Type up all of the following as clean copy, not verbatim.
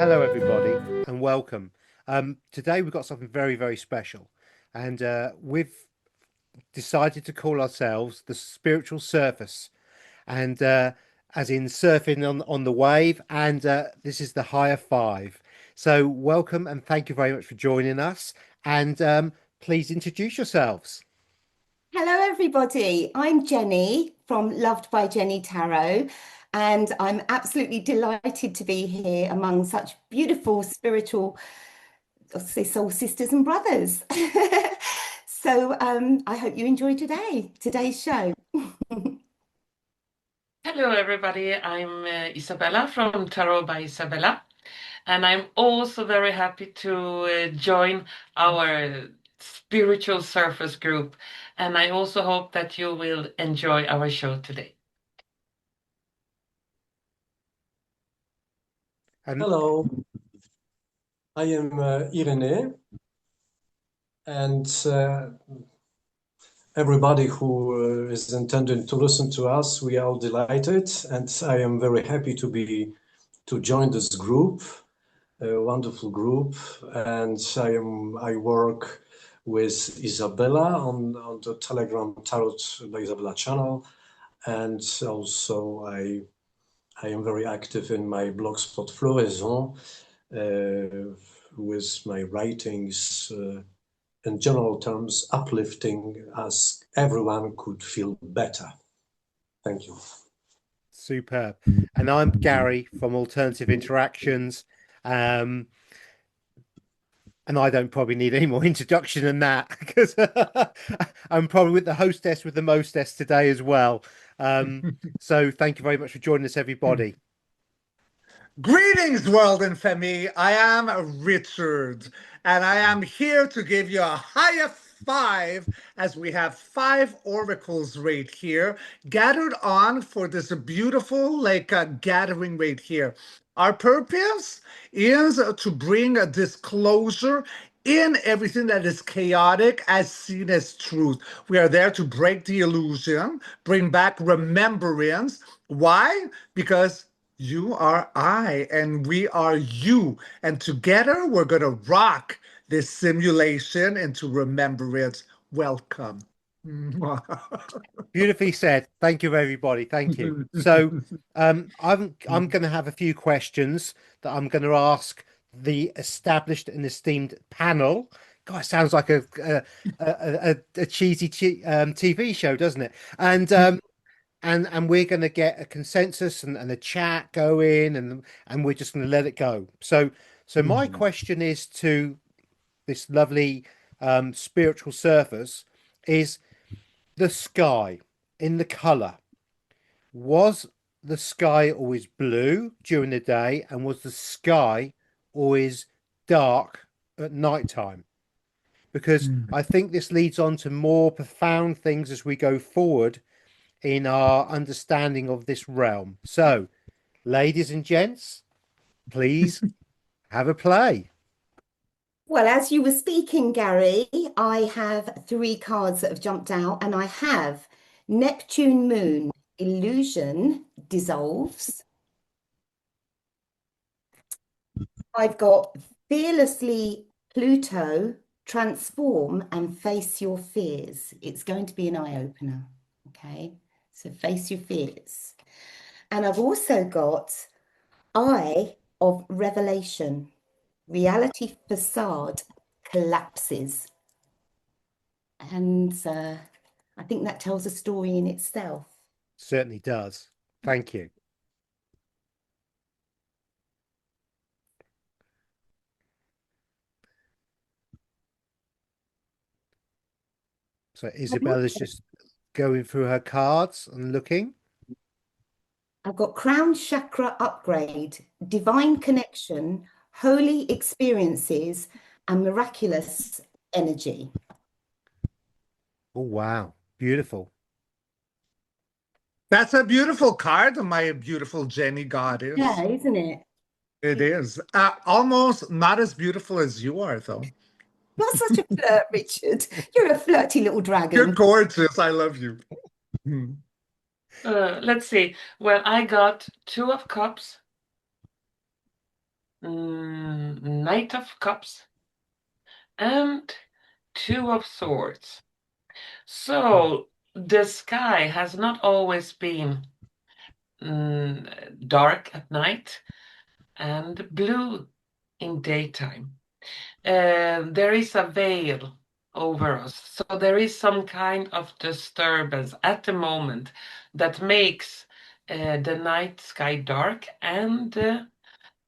Hello, everybody, and welcome. Today we've got something very, very special, and we've decided to call ourselves the Spiritual Surface, and as in surfing on the wave, and this is the higher five. So, welcome and thank you very much for joining us, and please introduce yourselves. Hello, everybody. I'm Jenny from Loved by Jenny Tarot, and I'm absolutely delighted to be here among such beautiful spiritual, let's say, soul sisters and brothers. I hope you enjoy today's show. Hello, everybody. I'm Isabella from Tarot by Isabella, and I'm also very happy to join our spiritual surface group. And I also hope that you will enjoy our show today. And Hello, I am Irene, and everybody who is intending to listen to us, we are all delighted, and I am very happy to join this group, a wonderful group, and I work with Isabella on the Telegram Tarot by Isabella channel, and also I am very active in my blogspot Floraison. With my writings, in general terms, uplifting as everyone could feel better. Thank you. superb. And I'm Gary from Alternative Interactions. And I don't probably need any more introduction than that because I'm probably with the hostess with the mostess today as well. So thank you very much for joining us, everybody. Greetings, world and family. I am Richard, and I am here to give you a higher five as we have five oracles right here gathered on for this beautiful gathering right here. Our purpose is to bring a disclosure in everything that is chaotic as seen as truth. We are there to break the illusion, bring back remembrance. Why? Because you are I, and we are you. And together, we're going to rock this simulation into remembrance. Welcome. Beautifully said. Thank you, everybody. Thank you. So, I'm going to have a few questions that I'm going to ask the established and esteemed panel. God, it sounds like a cheesy TV show, doesn't it? And we're going to get a consensus and a chat going, and we're just going to let it go. So my question is to this lovely spiritual surface is the sky in the color. Was the sky always blue during the day, and was the sky always dark at night time? Because I think this leads on to more profound things as we go forward in our understanding of this realm. So, ladies and gents, please have a play. Well, as you were speaking, Gary, I have three cards that have jumped out, and I have Neptune Moon, Illusion Dissolves. I've got Fearlessly Pluto, Transform and Face Your Fears. It's going to be an eye-opener, okay? So face your fears. And I've also got Eye of Revelation. Reality facade collapses. And I think that tells a story in itself. Certainly does. Thank you. So Isabella's just going through her cards and looking. I've got Crown Chakra Upgrade, Divine Connection, Holy Experiences, and Miraculous Energy. Oh, wow. Beautiful. That's a beautiful card, my beautiful Jenny goddess. Yeah, isn't it? It is. Almost not as beautiful as you are, though. You're such a flirt, Richard. You're a flirty little dragon. You're gorgeous. I love you. Let's see. Well, I got Two of Cups, Knight of Cups and Two of Swords. So the sky has not always been dark at night and blue in daytime. There is a veil over us. So there is some kind of disturbance at the moment that makes the night sky dark and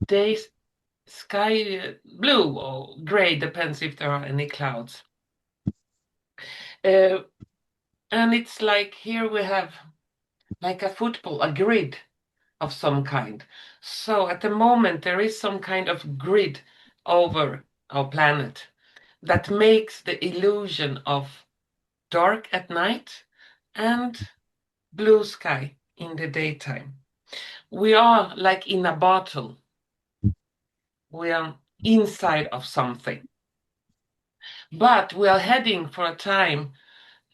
day sky blue or gray, depends if there are any clouds. And it's like here we have like a football, a grid of some kind. So at the moment there is some kind of grid over our planet that makes the illusion of dark at night and blue sky in the daytime. We are like in a bottle. We are inside of something. But we are heading for a time.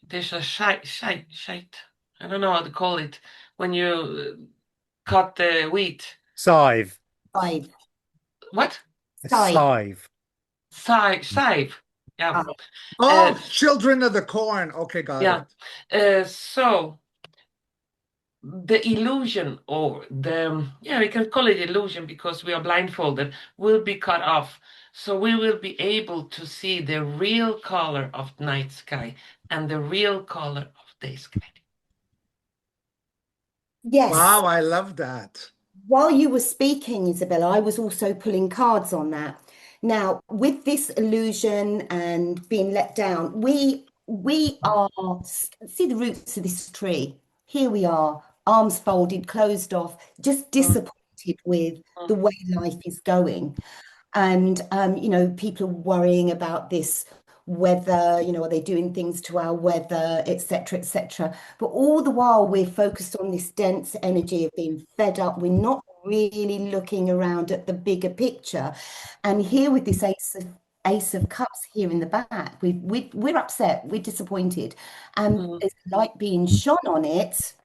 There's a shite. I don't know how to call it when you cut the wheat. Scythe. Scythe. What? A Scythe. Scythe. Yeah. Oh, children of the corn. Okay, got it. So the illusion, or we can call it illusion because we are blindfolded, will be cut off. So we will be able to see the real color of night sky and the real color of day sky. Yes. Wow, I love that. While you were speaking, Isabella, I was also pulling cards on that. Now, with this illusion and being let down, we are, see the roots of this tree. Here we are, arms folded, closed off, just disappointed with the way life is going. And, people are worrying about this weather, are they doing things to our weather, etc., etc. But all the while we're focused on this dense energy of being fed up. We're not really looking around at the bigger picture. And here with this Ace of Cups here in the back, we're upset, we're disappointed, and there's light being shone on it.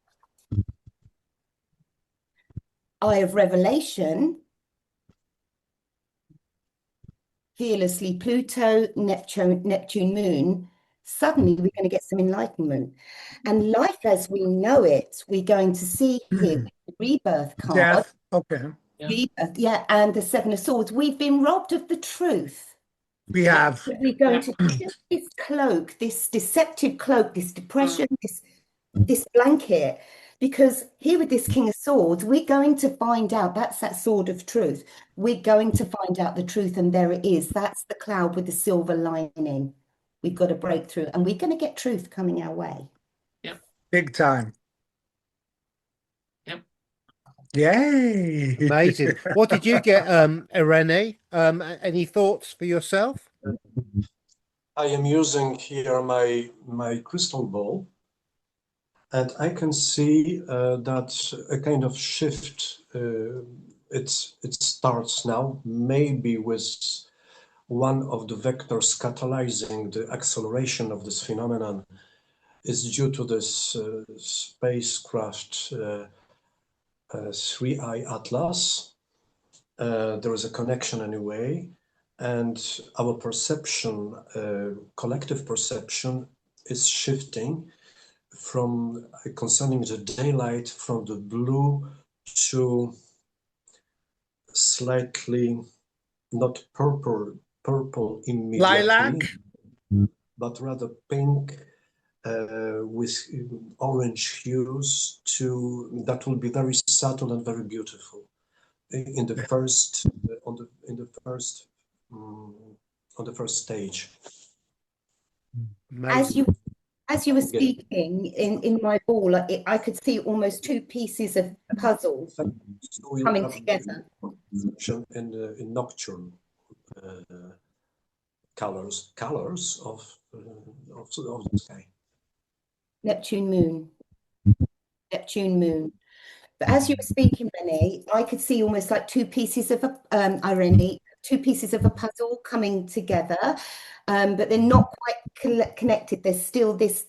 Eye of Revelation. Fearlessly Pluto, Neptune, Moon, suddenly we're going to get some enlightenment. And life as we know it, we're going to see here the rebirth card. Death. Okay. Rebirth, and the Seven of Swords. We've been robbed of the truth. We have. We're going to kill this cloak, this deceptive cloak, this depression, this blanket. Because here with this King of Swords, we're going to find out, that's that sword of truth. We're going to find out the truth, and there it is. That's the cloud with the silver lining. We've got a breakthrough, and we're going to get truth coming our way. Yep. Big time. Yep. Yay. Amazing. What did you get, Irene? Any thoughts for yourself? I am using here my crystal ball. And I can see that a kind of shift, it starts now, maybe with one of the vectors catalyzing the acceleration of this phenomenon is due to this spacecraft 3i Atlas. There is a connection anyway, and our perception, collective perception, is shifting from concerning the daylight from the blue to slightly not purple immediately, lilac, but rather pink with orange hues that will be very subtle and very beautiful in the first on the first stage. Amazing. As you were speaking, in my ball, I could see almost two pieces of puzzle coming together. In nocturne colors of the sky. Neptune, Moon. But as you were speaking, Benny, I could see almost like two pieces of Irene, two pieces of a puzzle coming together. But they're not quite connected. There's still this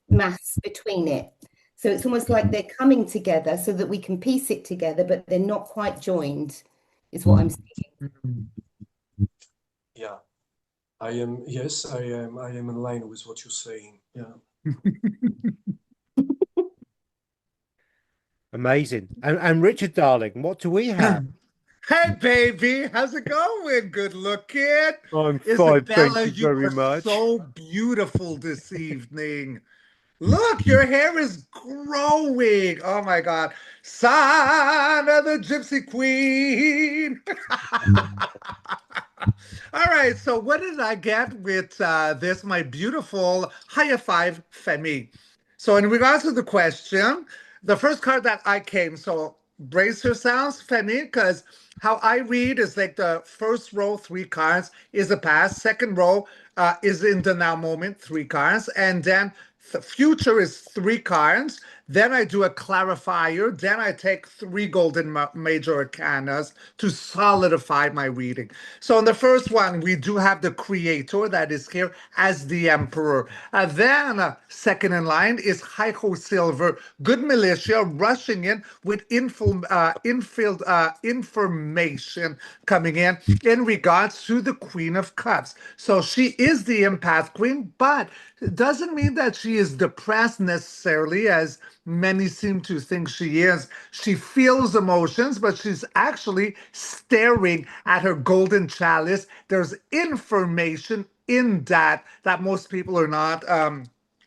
mass between it. So it's almost like they're coming together so that we can piece it together, but they're not quite joined. is what I'm seeing. Yeah, I am. Yes, I am. I am in line with what you're saying. Yeah. Amazing. And Richard, darling, what do we have? Hey, baby, how's it going? Good looking. I'm fine, thank Isabella, you you very are much. so beautiful this evening. Look, your hair is growing. Oh my God. Son of the Gypsy Queen. All right, so what did I get with this, my beautiful higher five Femi? So in regards to the question, the first card that I came, so brace yourselves, Femi, because how I read is like the first row, three cards is the past, second row is in the now moment, three cards, and then the future is three cards. Then I do a clarifier. Then I take three golden major arcanas to solidify my reading. So in the first one, we do have the creator that is here as the emperor. Then second in line is Hyco Silver, good militia rushing in with information coming in regards to the Queen of Cups. So she is the empath queen, but it doesn't mean that she is depressed necessarily, as many seem to think she is. She feels emotions, but she's actually staring at her golden chalice. There's information in that most people are not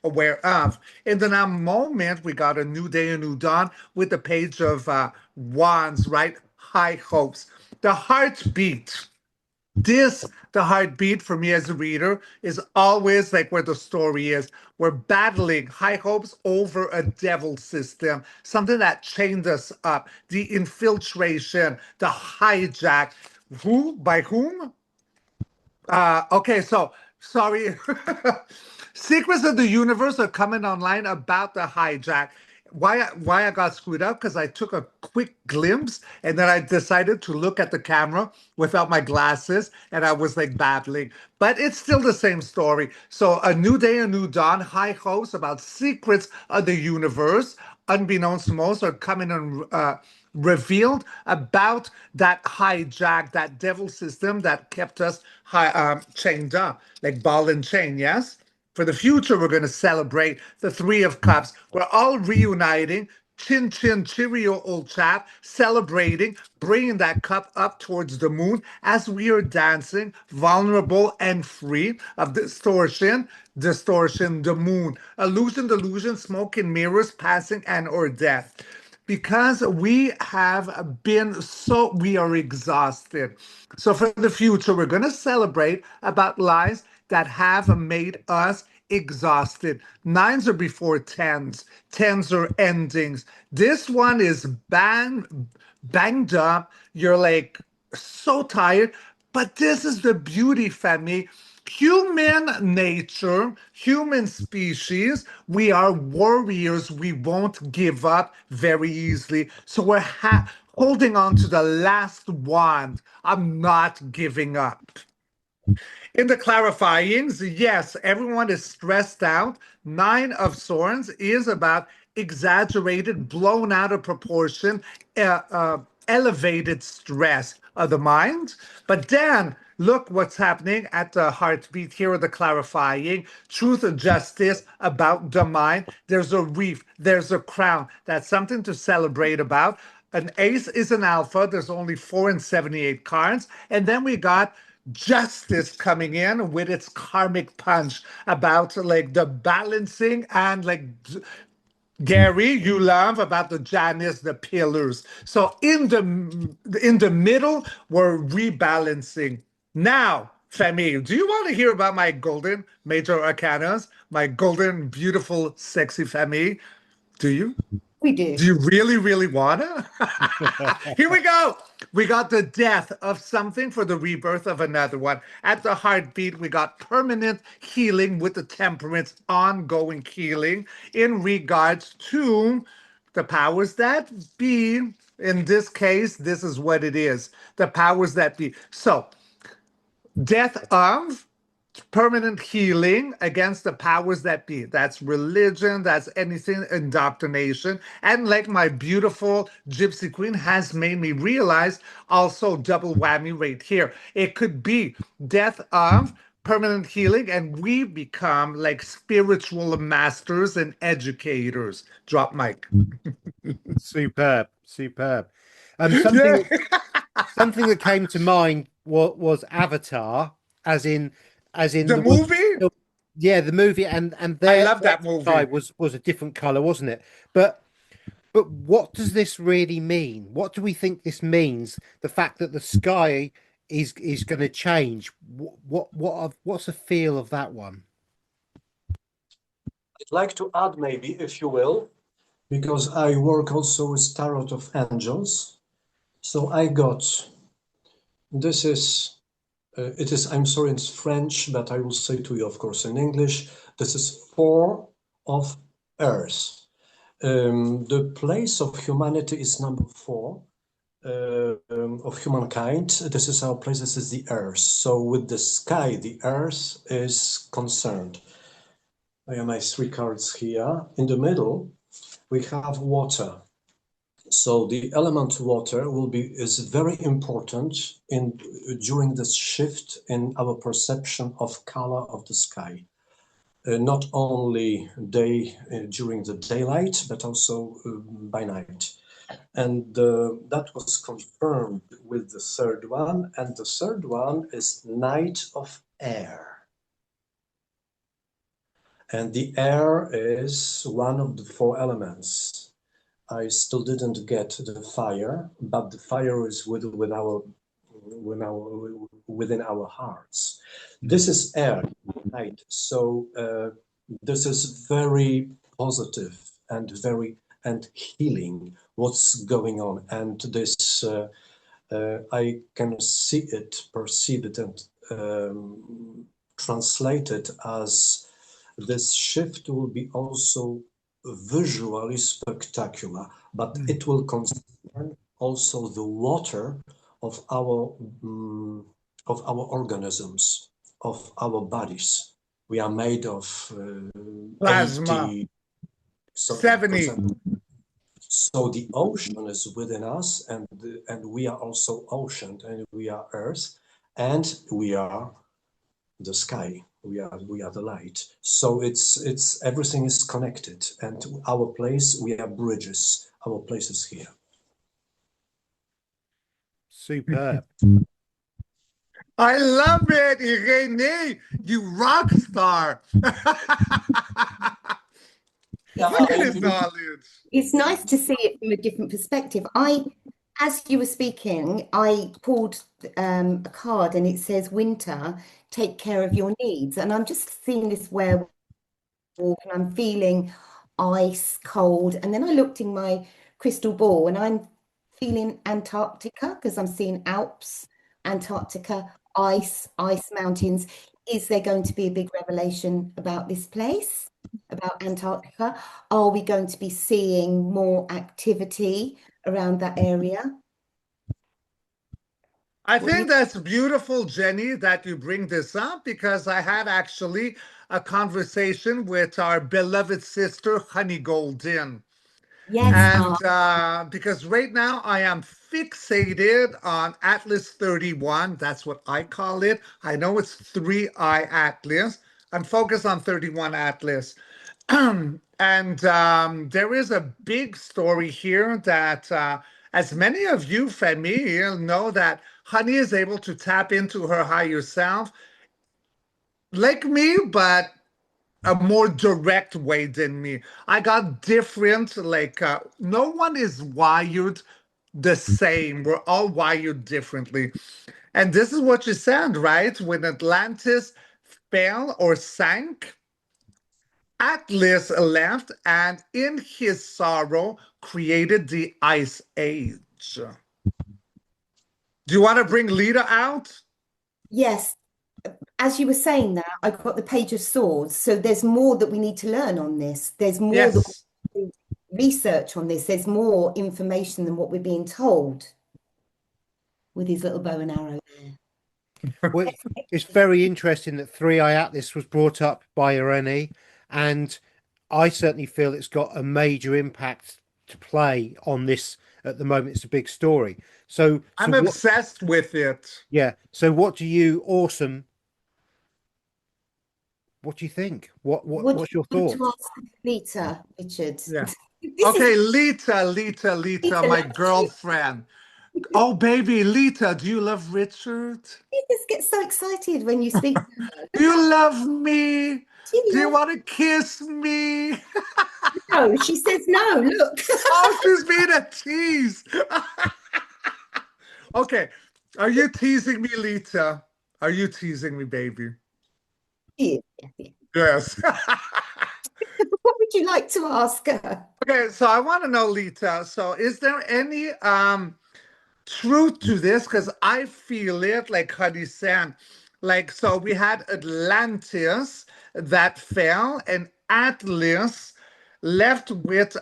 aware of. In the now moment, we got a new day, a new dawn with the page of wands, right? High hopes. The heartbeat. The heartbeat for me as a reader is always like where the story is. We're battling high hopes over a devil system, something that chained us up, the infiltration, the hijack. Who? By whom? Okay, so sorry. Secrets of the Universe are coming online about the hijack. Why I got screwed up? Because I took a quick glimpse and then I decided to look at the camera without my glasses and I was like babbling. But it's still the same story. So a new day, a new dawn, high hopes about secrets of the universe, unbeknownst to most, are coming and revealed about that hijack, that devil system that kept us chained up, like ball and chain, yes? For the future, we're going to celebrate the Three of Cups. We're all reuniting. Chin chin, cheerio, old chap, celebrating, bringing that cup up towards the moon as we are dancing, vulnerable and free of distortion, the moon, illusion, delusion, smoke and mirrors, passing and or death. Because we have been we are exhausted. So for the future, we're going to celebrate about lies that have made us exhausted. Nines are before tens. Tens are endings. This one is banged up. You're like so tired. But this is the beauty, Femi. Human nature, human species, we are warriors. We won't give up very easily. So we're holding on to the last wand. I'm not giving up. In the clarifyings, yes, everyone is stressed out. Nine of Swords is about exaggerated, blown out of proportion, elevated stress of the mind. But then look what's happening at the heartbeat. Here are the clarifying truth and justice about the mind. There's a reef, there's a crown. That's something to celebrate about. An ace is an alpha. There's only 4 and 78 cards. And then we got justice coming in with its karmic punch about like the balancing and like Gary, you love about the Janus, the pillars. So in the middle, we're rebalancing. Now, Femi, do you want to hear about my golden major arcanas? My golden, beautiful, sexy Femi? Do you? We do. Do you really, really wanna? Here we go. We got the death of something for the rebirth of another one. At the heartbeat, we got permanent healing with the temperance, ongoing healing in regards to the powers that be. In this case, this is what it is. The powers that be. So, death of permanent healing against the powers that be. That's religion, that's anything, indoctrination. And like my beautiful Gypsy Queen has made me realize, also double whammy right here. It could be death of permanent healing, and we become like spiritual masters and educators. Drop mic. Superb, superb. Yeah. Something that came to mind was Avatar, as in The the movie? yeah, the movie, and I their love that sky movie. was a different color, wasn't it? But what does this really mean? What do we think this means? The fact that the sky is going to change. What's the feel of that one? I'd like to add maybe, if you will, because I work also with Tarot of Angels. So I got, this is, it is, I'm sorry, it's French, but I will say to you, of course, in English. This is Four of Earth. The place of humanity is number 4 of humankind. This is our place, this is the Earth. So with the sky, the Earth is concerned. I have my 3 cards here. In the middle, we have water. So the element water is very important during this shift in our perception of color of the sky. Not only during the daylight, but also by night. And that was confirmed with the third one. And the third one is night of air. And the air is one of the 4 elements. I still didn't get the fire, but the fire is within our hearts. This is air, night. So this is very positive and healing. What's going on, and this I can see it, perceive it, and translate it as this shift will be also visually spectacular, but it will concern also the water of our organisms, of our bodies. We are made of Plasma. 80, 70. So the ocean is within us, and we are also ocean, and we are earth, and we are the sky. We are the light. So it's everything is connected, and our place, we are bridges. Our place is here. Superb. I love it, Irene. You rock star. Look at his knowledge. It's nice to see it from a different perspective. As you were speaking, I pulled a card and it says, "Winter, take care of your needs." And I'm just seeing this werewolf and I'm feeling ice, cold. And then I looked in my crystal ball and I'm feeling Antarctica because I'm seeing Alps, Antarctica, ice mountains. Is there going to be a big revelation about this place, about Antarctica? Are we going to be seeing more activity around that area? I think that's beautiful, Jenny, that you bring this up, because I had actually a conversation with our beloved sister, Honey Golden. Yes. And because right now I am fixated on Atlas 31. That's what I call it. I know it's 3i Atlas. I'm focused on 31 Atlas. And there is a big story here that, as many of you, Femi, know that Honey is able to tap into her higher self like me, but a more direct way than me. I got different, like, no one is wired the same. We're all wired differently. And this is what you said, right? When Atlantis fell or sank, Atlas left and in his sorrow created the Ice Age. Do you want to bring Lita out? Yes. As you were saying that, I got the Page of Swords. So there's more that we need to learn on this. There's more that Yes. we need to research on this. There's more information than what we're being told with his little bow and arrow there. Well, it's very interesting that Three Eye Atlas was brought up by Irene, and I certainly feel it's got a major impact to play on this at the moment. It's a big story. So I'm what? obsessed with it. Yeah. So what do you, Awesome? What do you think? What do What's you your want to thoughts? ask Lita, Richard? Yeah. This Okay, is Lita, Lita, my girlfriend. Oh, baby, Lita, do you love Richard? she just gets so excited when you speak to her. Do you love me? She Do you loves want to kiss me? no. She says no. Look. Oh, she's being a tease. Okay, are you teasing me, Lita? Are you teasing me, baby? Yeah, yeah. Yes. What would you like to ask her? Okay, so I want to know, Lita, so is there any truth to this? Because I feel it, like Huddy said. Like, so we had Atlantis that fell, and Atlas left with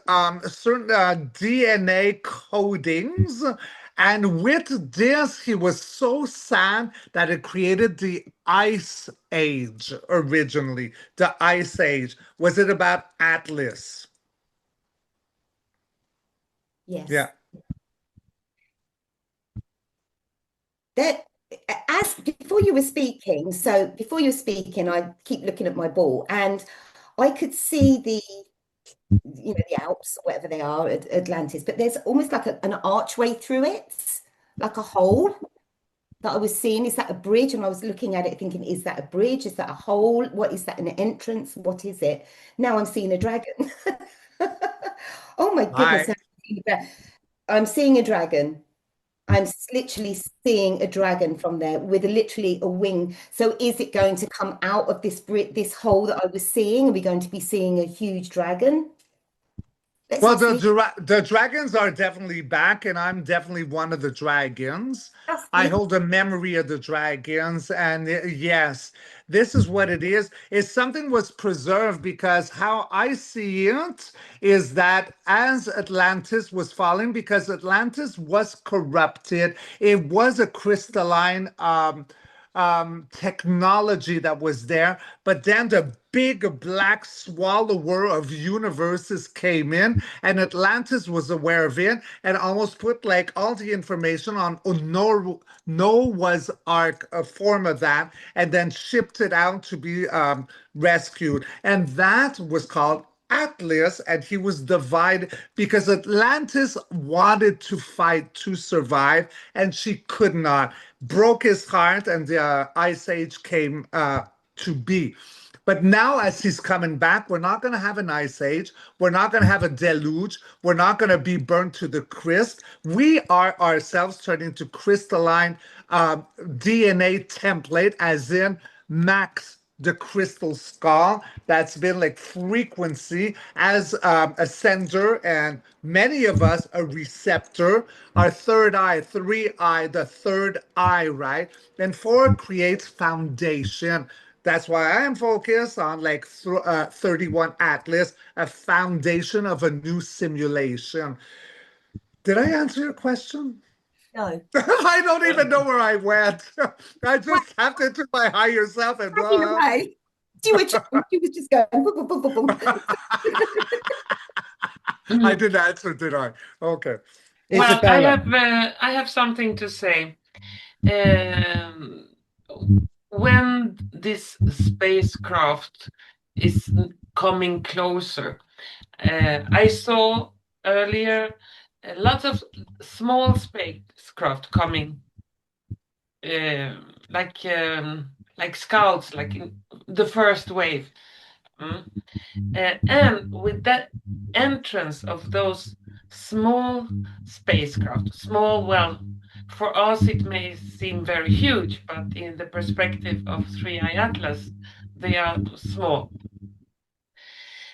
certain DNA codings. And with this, he was so sad that it created the Ice Age originally. The Ice Age. Was it about Atlas? Yes. Yeah. That as before you were speaking, I keep looking at my ball and I could see the Alps, whatever they are, Atlantis, but there's almost like an archway through it, like a hole that I was seeing. Is that a bridge? And I was looking at it thinking, is that a bridge? Is that a hole? What is that, an entrance? What is it? Now I'm seeing a dragon. Oh my goodness. I I'm seeing a dragon. I'm literally seeing a dragon from there with literally a wing. So is it going to come out of this hole that I was seeing? Are we going to be seeing a huge dragon? Let's Well, ask Lisa. the dragons are definitely back, and I'm definitely one of the dragons. Ask I Lisa. hold a memory of the dragons, and yes, this is what it is. Is something was preserved because how I see it is that as Atlantis was falling, because Atlantis was corrupted, it was a crystalline technology that was there, but then the big black swallower of universes came in, and Atlantis was aware of it and almost put like all the information on Noah's Ark, a form of that, and then shipped it out to be rescued. And that was called Atlas, and he was divided because Atlantis wanted to fight to survive, and she could not. Broke his heart, and the Ice Age came to be. But now, as he's coming back, we're not going to have an ice age. We're not going to have a deluge. We're not going to be burnt to the crisp. We are ourselves turning to crystalline DNA template, as in Max, the crystal skull. That's been like frequency as a sender, and many of us a receptor. Our third eye, three eye, the third eye, right? And four creates foundation. That's why I am focused on like 31 Atlas, a foundation of a new simulation. Did I answer your question? No. I don't even know where I went. I just tapped into my higher self and Cracking away. You were just going boom, boom, boom, boom, boom. I didn't answer, did I? Okay. Well, Isabella. I have something to say. When this spacecraft is coming closer, I saw earlier lots of small spacecraft coming, like scouts, like in the first wave. And with that entrance of those small spacecraft, small, well, for us it may seem very huge, but in the perspective of Three Eye Atlas, they are small.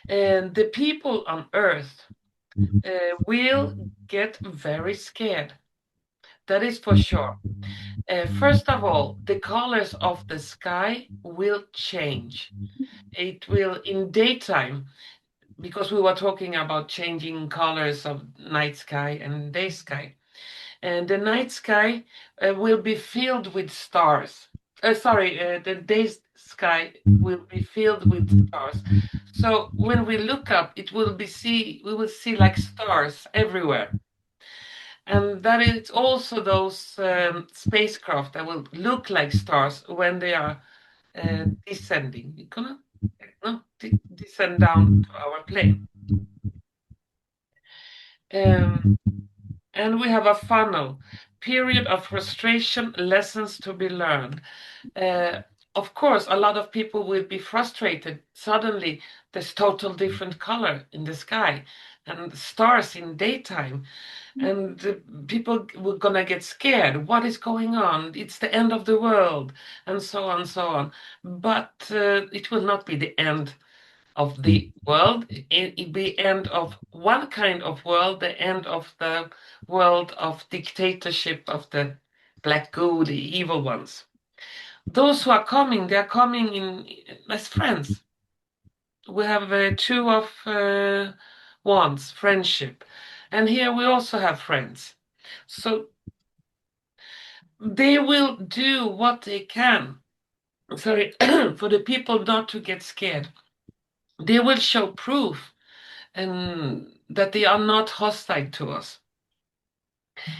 And the people on Earth will get very scared. That is for sure. First of all, the colors of the sky will change. It will, in daytime, because we were talking about changing colors of night sky and day sky. And the night sky will be filled with stars. the day sky will be filled with stars. So when we look up, we will see like stars everywhere. And that is also those spacecraft that will look like stars when they are descending. You gonna descend down to our plane. And we have a funnel, period of frustration, lessons to be learned. Of course, a lot of people will be frustrated. Suddenly, there's total different color in the sky and stars in daytime. And people were gonna get scared. What is going on? It's the end of the world, and so on, so on. But it will not be the end of the world. It be end of one kind of world, the end of the world of dictatorship of the black goo, the evil ones. Those who are coming, they are coming in as friends. We have two of wands, friendship, and here we also have friends. So they will do what they can. Sorry, for the people not to get scared. They will show proof and that they are not hostile to us.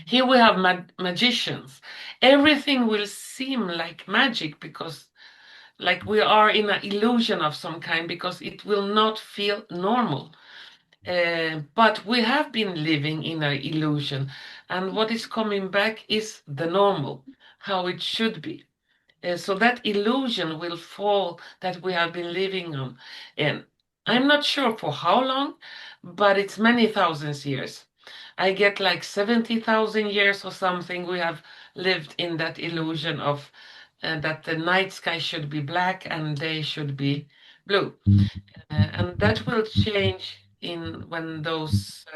Here we have magicians. Everything will seem like magic because like we are in an illusion of some kind because it will not feel normal. But we have been living in an illusion, and what is coming back is the normal, how it should be. So that illusion will fall that we have been living on. And I'm not sure for how long, but it's many thousands years. I get like 70,000 years or something. We have lived in that illusion of that the night sky should be black and day should be blue. And that will change in when those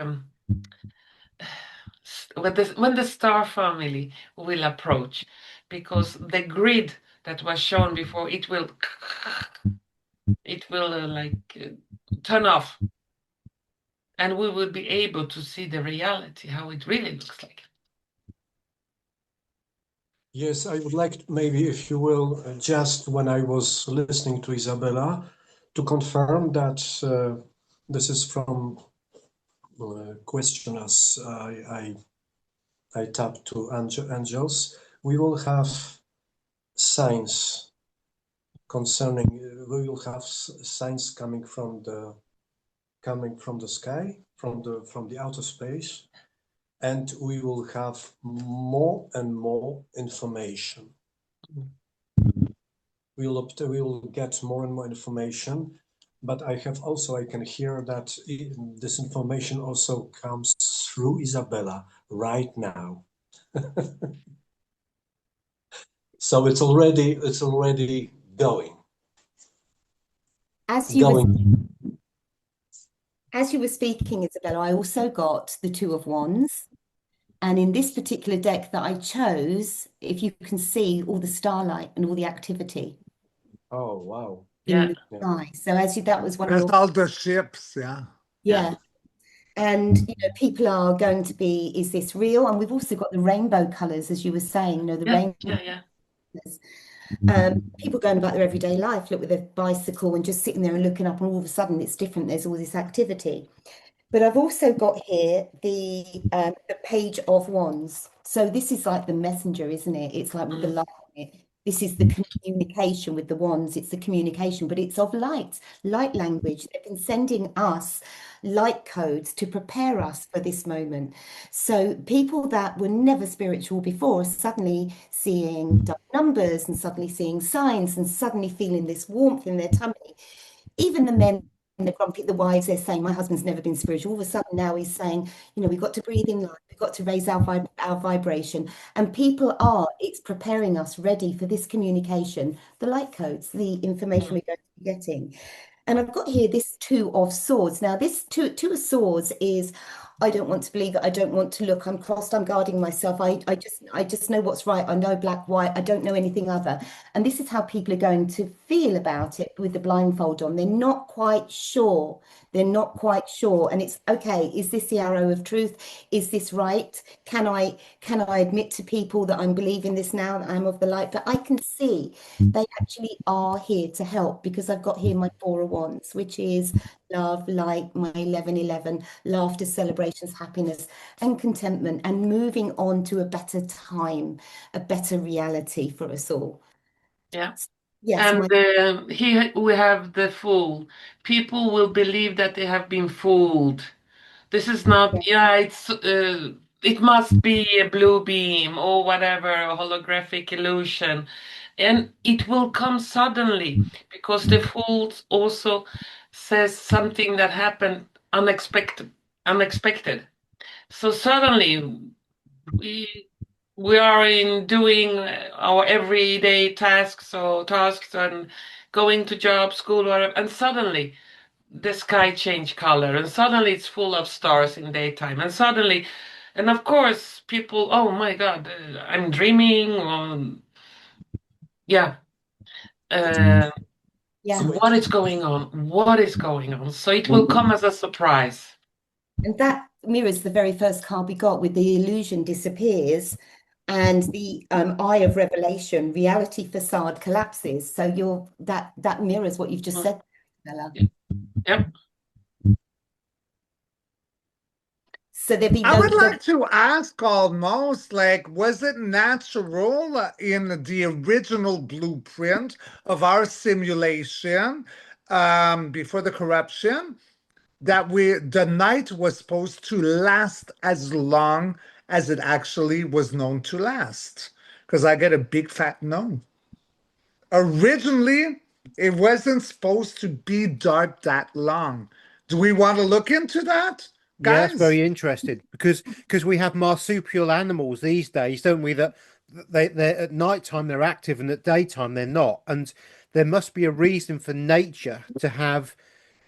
when the star family will approach, because the grid that was shown before, it will turn off, and we will be able to see the reality, how it really looks like. Yes, I would like maybe, if you will, just when I was listening to Isabella, to confirm that this is from questioners I tapped to angels. We will have signs concerning. We will have signs coming from the sky, from the outer space, and we will have more and more information. We will get more and more information, but I can hear that this information also comes through Isabella right now. So it's already going. As you were speaking, Isabella, I also got the Two of Wands. And in this particular deck that I chose, if you can see all the starlight and all the activity. Oh, wow. In the sky. So that was one of There's all the ships, yeah. And people are going to be, is this real? And we've also got the rainbow colors, as you were saying, the rainbow colors. People going about their everyday life, look with a bicycle and just sitting there and looking up, and all of a sudden it's different. There's all this activity. But I've also got here the Page of Wands. So this is like the messenger, isn't it? It's like with the light on it. This is the communication with the wands. It's the communication, but it's of light language. They've been sending us light codes to prepare us for this moment. So people that were never spiritual before are suddenly seeing dark numbers and suddenly seeing signs and suddenly feeling this warmth in their tummy. Even the men, the grumpy, the wives, they're saying, my husband's never been spiritual. All of a sudden now he's saying, we've got to breathe in light, we've got to raise our vibration. And it's preparing us ready for this communication, the light codes, the information we're going to be getting. And I've got here this Two of Swords. Now, this two of Swords is I don't want to believe it. I don't want to look. I'm crossed. I'm guarding myself. I just know what's right. I know black, white. I don't know anything other. And this is how people are going to feel about it with the blindfold on. They're not quite sure. They're not quite sure. And it's okay. Is this the arrow of truth? Is this right? Can I admit to people that I'm believing this now, that I'm of the light? But I can see they actually are here to help, because I've got here my Four of Wands, which is love, light, my 1111, laughter, celebrations, happiness, and contentment, and moving on to a better time, a better reality for us all. Yeah. Yes, And here we have the fool. People will believe that they have been fooled. This is not, yeah, it must be a blue beam or whatever, a holographic illusion. And it will come suddenly, because the fool also says something that happened unexpected. So suddenly we we are in doing our everyday tasks and going to job, school, whatever, and suddenly the sky changed color, and suddenly it's full of stars in daytime, and suddenly, and of course, people, oh my God, I'm dreaming, or yeah, uh, yeah. what is going on? What is going on? So it will come as a surprise. And that mirrors the very first card we got, with the illusion disappears and the eye of revelation, reality facade collapses. So that mirrors what you've just said, Bella. Yep. So there'll be I no would like to ask almost, like, was it natural in the original blueprint of our simulation, before the corruption, that the night was supposed to last as long as it actually was known to last? Because I get a big fat no. Originally, it wasn't supposed to be dark that long. Do we want to look into that, Yeah, it's guys? very interesting because we have marsupial animals these days, don't we? That they're at night time they're active and at daytime they're not. And there must be a reason for nature to have,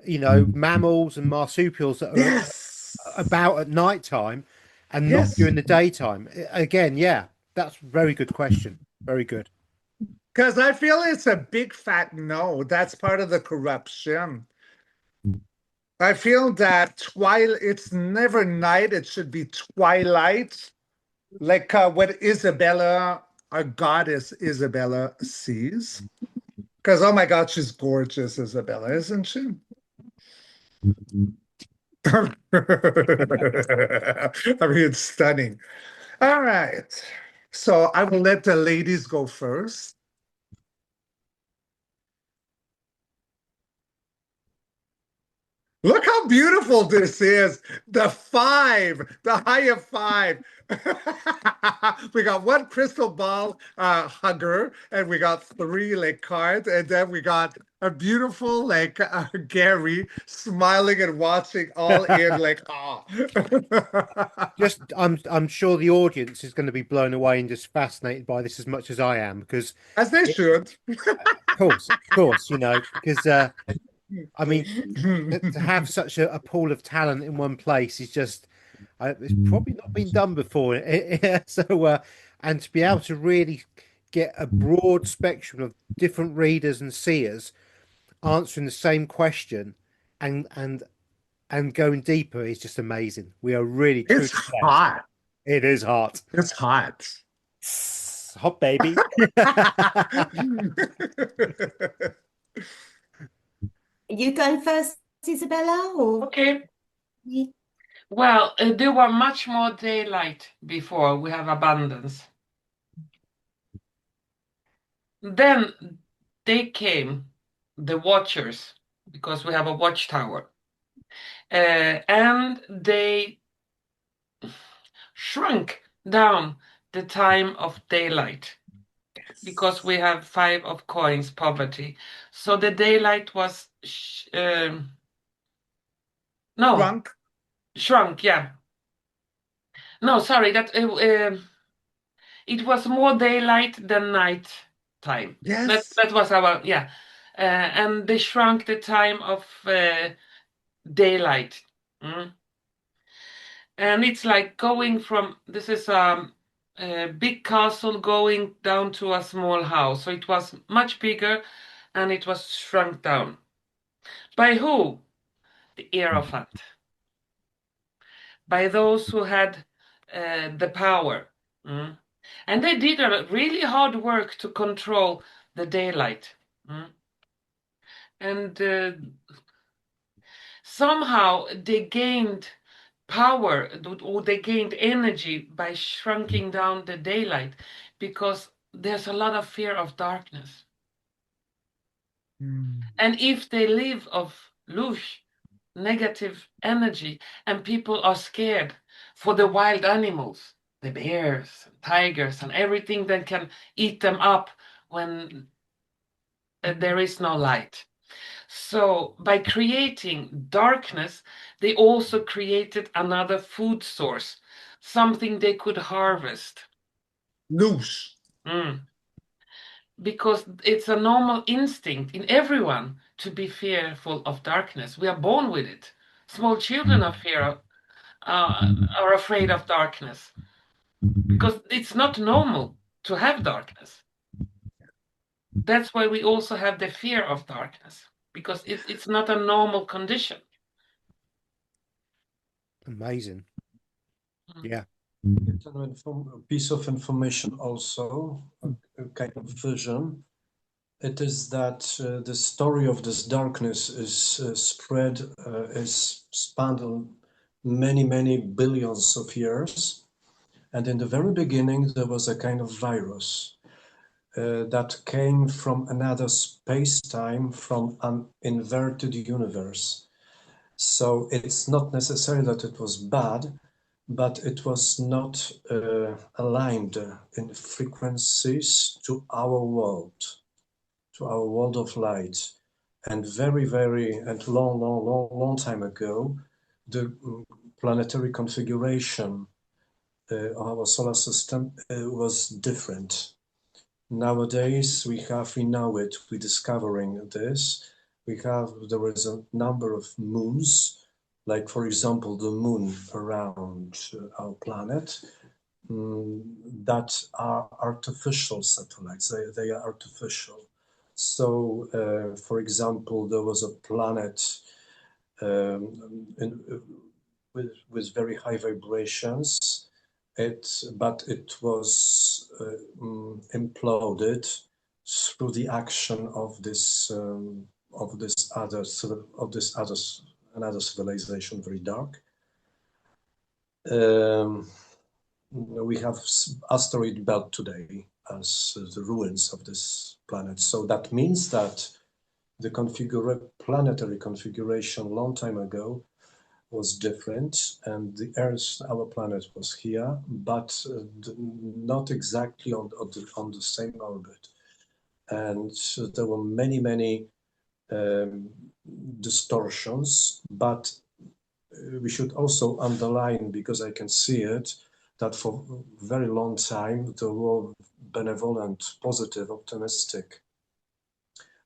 mammals and marsupials that are Yes. about at night time and not Yes. during the daytime. Again, yeah, that's a very good question. Very good. Because I feel it's a big fat no. That's part of the corruption. I feel that it's never night, it should be twilight. Like what Isabella, our goddess Isabella, sees. Because, oh my God, she's gorgeous, Isabella, isn't she? I mean, it's stunning. All right. So I will let the ladies go first. Look how beautiful this is. The high of five. We got one crystal ball hugger, and we got three like cards, and then we got a beautiful like Gary smiling and watching all in like ah. I'm sure the audience is going to be blown away and just fascinated by this as much as I am because, As they should. of course, because I mean, to have such a pool of talent in one place is just it's probably not been done before. So and to be able to really get a broad spectrum of different readers and seers answering the same question and going deeper is just amazing. We are really truly It's blessed. hot. It is hot. It's hot. Hot baby. You going first, Isabella, or Okay. me? Well, there were much more daylight before. We have abundance. Then they came, the watchers, because we have a watchtower, and they shrunk down the time of daylight because we have five of coins, poverty. So the daylight was no Drunk. shrunk. Yeah. No, sorry. It was more daylight than night time. Yes. That was our, yeah. And they shrunk the time of daylight. Mm. And it's like going from, this is a big castle going down to a small house. So it was much bigger and it was shrunk down. By who? The Hierophant. By those who had the power. Mm. And they did a really hard work to control the daylight. Mm. And somehow they gained power, or they gained energy by shrinking down the daylight, because there's a lot of fear of darkness. And if they live of lush, negative energy, and people are scared for the wild animals, the bears, and tigers, and everything that can eat them up when there is no light. So by creating darkness, they also created another food source, something they could harvest. Loose. Because it's a normal instinct in everyone to be fearful of darkness. We are born with it. Small children are afraid of darkness because it's not normal to have darkness. That's why we also have the fear of darkness, because it's not a normal condition. Amazing. Yeah. A piece of information also, a kind of vision. It is that the story of this darkness is is spanned on many, many billions of years. And in the very beginning, there was a kind of virus that came from another space-time, from an inverted universe. So it's not necessary that it was bad, but it was not aligned in frequencies to our world of light. And and long time ago, the planetary configuration of our solar system was different. Nowadays, we know it, we're discovering this. There is a number of moons, like for example, the moon around our planet, that are artificial satellites. They are artificial. So, for example, there was a planet with very high vibrations, but it was imploded through the action of another civilization, very dark. We have asteroid belt today as the ruins of this planet. So that means that the planetary configuration long time ago was different, and the Earth, our planet, was here, but not exactly on the same orbit. And so there were many distortions, but we should also underline, because I can see it, that for a very long time there were benevolent, positive, optimistic,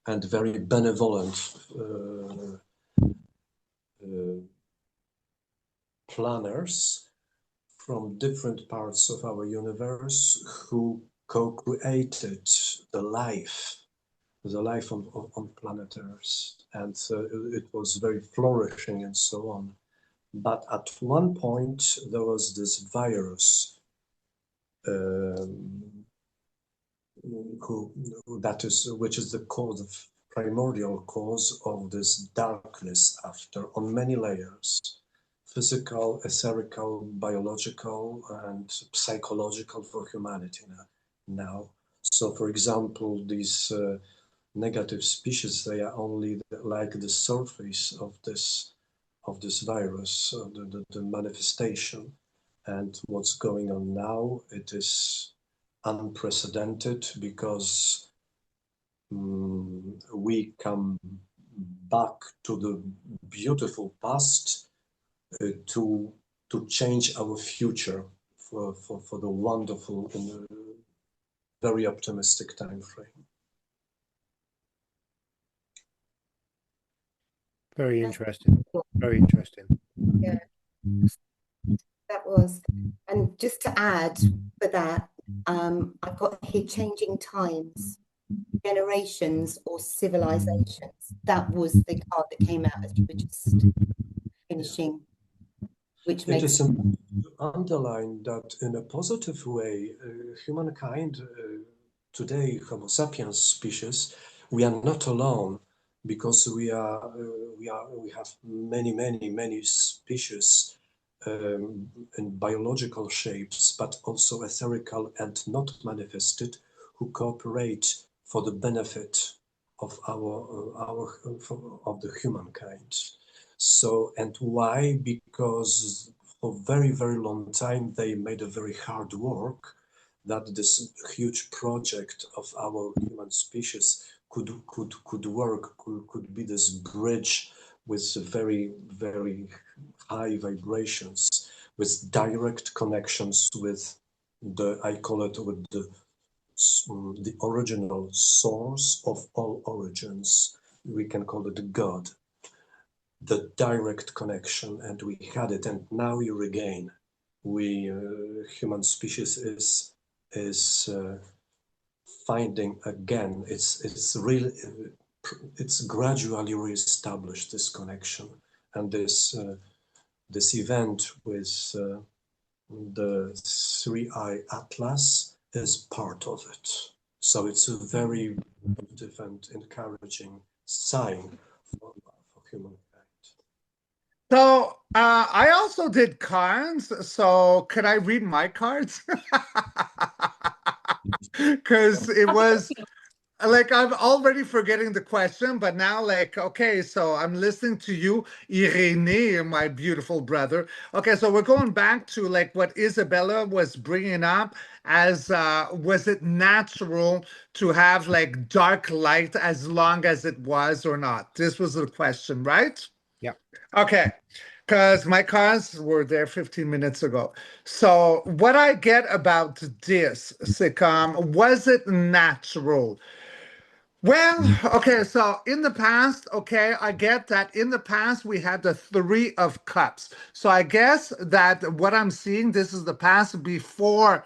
and very benevolent planners from different parts of our universe who co-created the life on planet Earth, and it was very flourishing and so on. But at one point there was this virus which is the primordial cause of this darkness on many layers: physical, etherical, biological, and psychological for humanity now. So, for example, these negative species, they are only like the surface of this virus, the manifestation. And what's going on now, it is unprecedented, because we come back to the beautiful past to change our future for the wonderful and very optimistic time frame. Very interesting. Very interesting. Yeah. was. And just to add for that, I've got here changing times, generations or civilizations. That was the card that came out as you were just finishing, which It makes is important to underline that in a positive way, humankind, today, Homo sapiens species, we are not alone because we have many species in biological shapes, but also etherical and not manifested, who cooperate for the benefit of of the humankind. So, and why? Because for very long time they made a very hard work that this huge project of our human species could work, could be this bridge with very high vibrations, with direct connections with I call it with the original source of all origins. We can call it God, the direct connection, and we had it, and now you regain. We human species is finding again. It's really it's gradually reestablished, this connection, and this event with the 3-eye Atlas is part of it. So it's a very positive and encouraging sign for humankind. So I also did cards. So could I read my cards? Because it was like I'm already forgetting the question, but now like, okay, so I'm listening to you, Irene, my beautiful brother. Okay, so we're going back to like what Isabella was bringing up as was it natural to have like dark light as long as it was or not? This was the question, right? Yeah. Okay. Because my cards were there 15 minutes ago. So what I get about this, Sikam, was it natural? Well, okay, so in the past, okay, I get that in the past we had the 3 of Cups. So I guess that what I'm seeing, this is the past before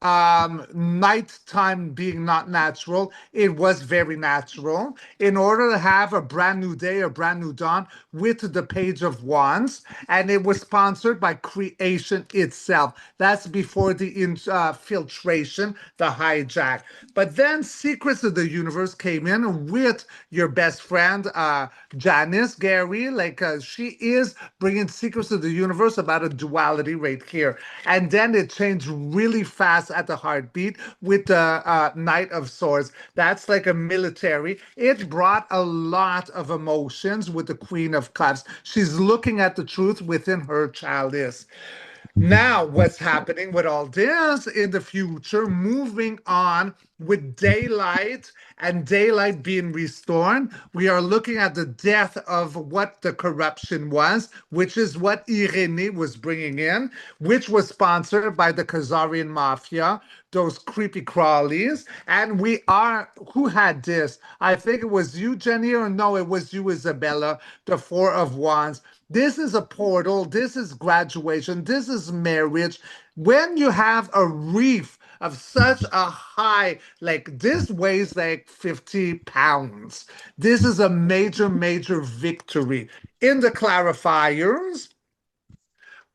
nighttime being not natural. It was very natural in order to have a brand new day, a brand new dawn with the Page of Wands, and it was sponsored by creation itself. That's before the infiltration, the hijack. But then Secrets of the Universe came in with your best friend Janice Gary. Like she is bringing Secrets of the Universe about a duality right here, and then it changed really fast at the heartbeat with the Knight of Swords. That's like a military. It brought a lot of emotions with the Queen of Cups. She's looking at the truth within her chalice. Now, what's happening with all this in the future, moving on with daylight and daylight being restored, we are looking at the death of what the corruption was, which is what Irene was bringing in, which was sponsored by the Khazarian mafia, those creepy crawlies. And we are, who had this? I think it was you, Jenny, or no, it was you, Isabella, the 4 of Wands. This is a portal. This is graduation. This is marriage. When you have a reef of such a high, like this weighs like 50 pounds. This is a major victory. In the clarifiers,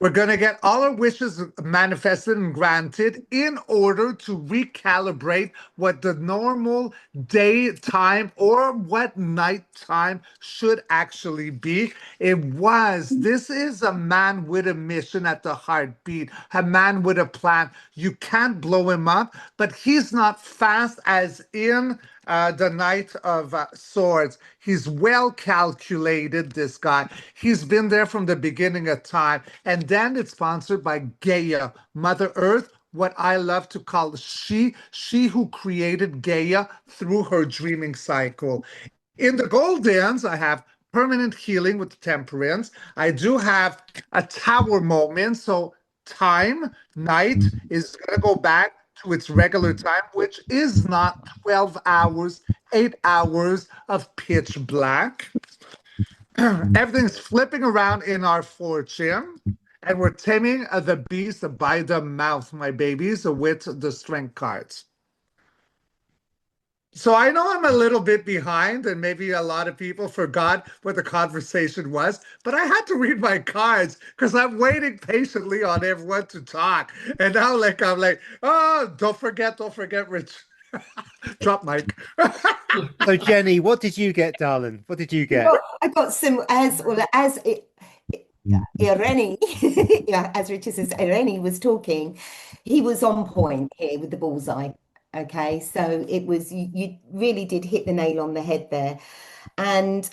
we're going to get all our wishes manifested and granted in order to recalibrate what the normal daytime or what nighttime should actually be. This is a man with a mission at the heartbeat, a man with a plan. You can't blow him up, but he's not fast as in the Knight of Swords. He's well calculated, this guy. He's been there from the beginning of time. And then it's sponsored by Gaia, Mother Earth, what I love to call she who created Gaia through her dreaming cycle. In the Goldens, I have permanent healing with the Temperance. I do have a tower moment. So time, night, is going to go back to its regular time, which is not 12 hours, 8 hours of pitch black. Everything's flipping around in our fortune. And we're taming the beast by the mouth, my babies, with the strength cards. So I know I'm a little bit behind, and maybe a lot of people forgot what the conversation was, but I had to read my cards because I'm waiting patiently on everyone to talk. And now, I'm like, oh, don't forget, Rich. Drop mic. So Jenny, what did you get, darling? What did you get? Well, I got some as Irene, yeah, as Richard says, Irene was talking, he was on point here with the bullseye. Okay, so it was you really did hit the nail on the head there. And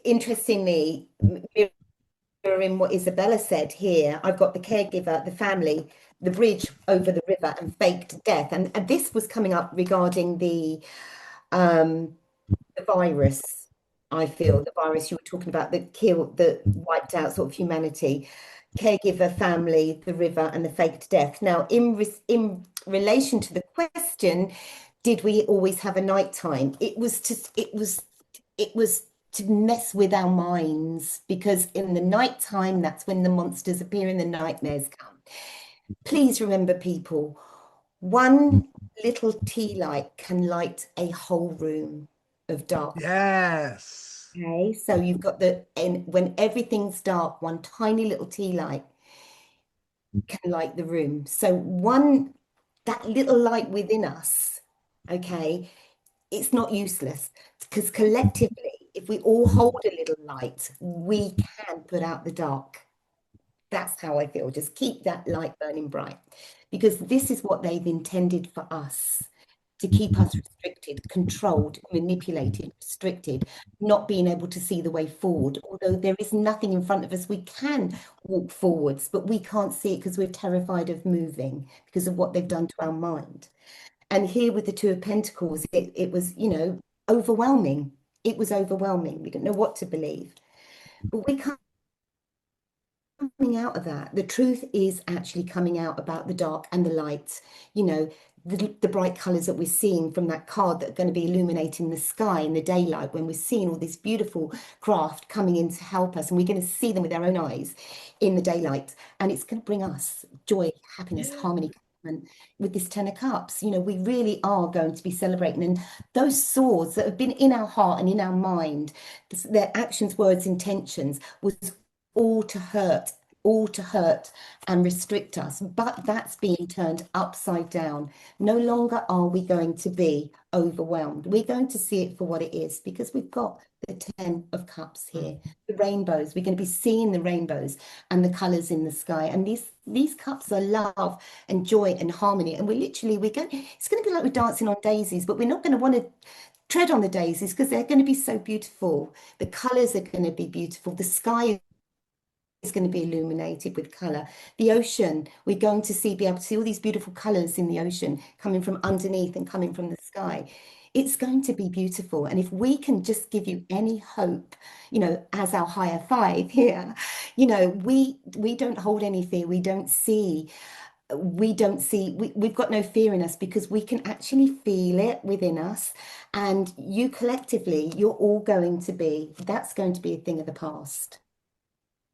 interestingly, mirroring what Isabella said here, I've got the caregiver, the family, the bridge over the river, and faked death. And this was coming up regarding the virus. I feel the virus you were talking about that wiped out sort of humanity, caregiver, family, the river, and the faked death. Now, in relation to the question, did we always have a nighttime? It was to mess with our minds, because in the nighttime, that's when the monsters appear and the nightmares come. Please remember, people, one little tea light can light a whole room of dark. Yes. Okay, so you've got and when everything's dark, one tiny little tea light can light the room. So that little light within us, okay, it's not useless, because collectively, if we all hold a little light, we can put out the dark. That's how I feel. Just keep that light burning bright, because this is what they've intended for us, to keep us restricted, controlled, manipulated, restricted, not being able to see the way forward. Although there is nothing in front of us, we can walk forwards, but we can't see it because we're terrified of moving because of what they've done to our mind. And here with the Two of Pentacles, it was, overwhelming. It was overwhelming. We didn't know what to believe. But we can't coming out of that. The truth is actually coming out about the dark and the light, the bright colors that we're seeing from that card that are going to be illuminating the sky in the daylight, when we're seeing all this beautiful craft coming in to help us, and we're going to see them with our own eyes in the daylight, and it's going to bring us joy, happiness, harmony. And with this Ten of Cups, we really are going to be celebrating. And those swords that have been in our heart and in our mind, their actions, words, intentions, was all to hurt and restrict us. But that's being turned upside down. No longer are we going to be overwhelmed. We're going to see it for what it is, because we've got the Ten of Cups here, the rainbows. We're going to be seeing the rainbows and the colors in the sky. And these cups are love and joy and harmony. And it's going to be like we're dancing on daisies, but we're not going to want to tread on the daisies, because they're going to be so beautiful. The colors are going to be beautiful. The sky is going to be illuminated with color. The ocean, we're going to be able to see all these beautiful colors in the ocean coming from underneath and coming from the sky. It's going to be beautiful. And if we can just give you any hope, as our higher five here, we don't hold any fear. We've got no fear in us, because we can actually feel it within us. And you collectively, that's going to be a thing of the past,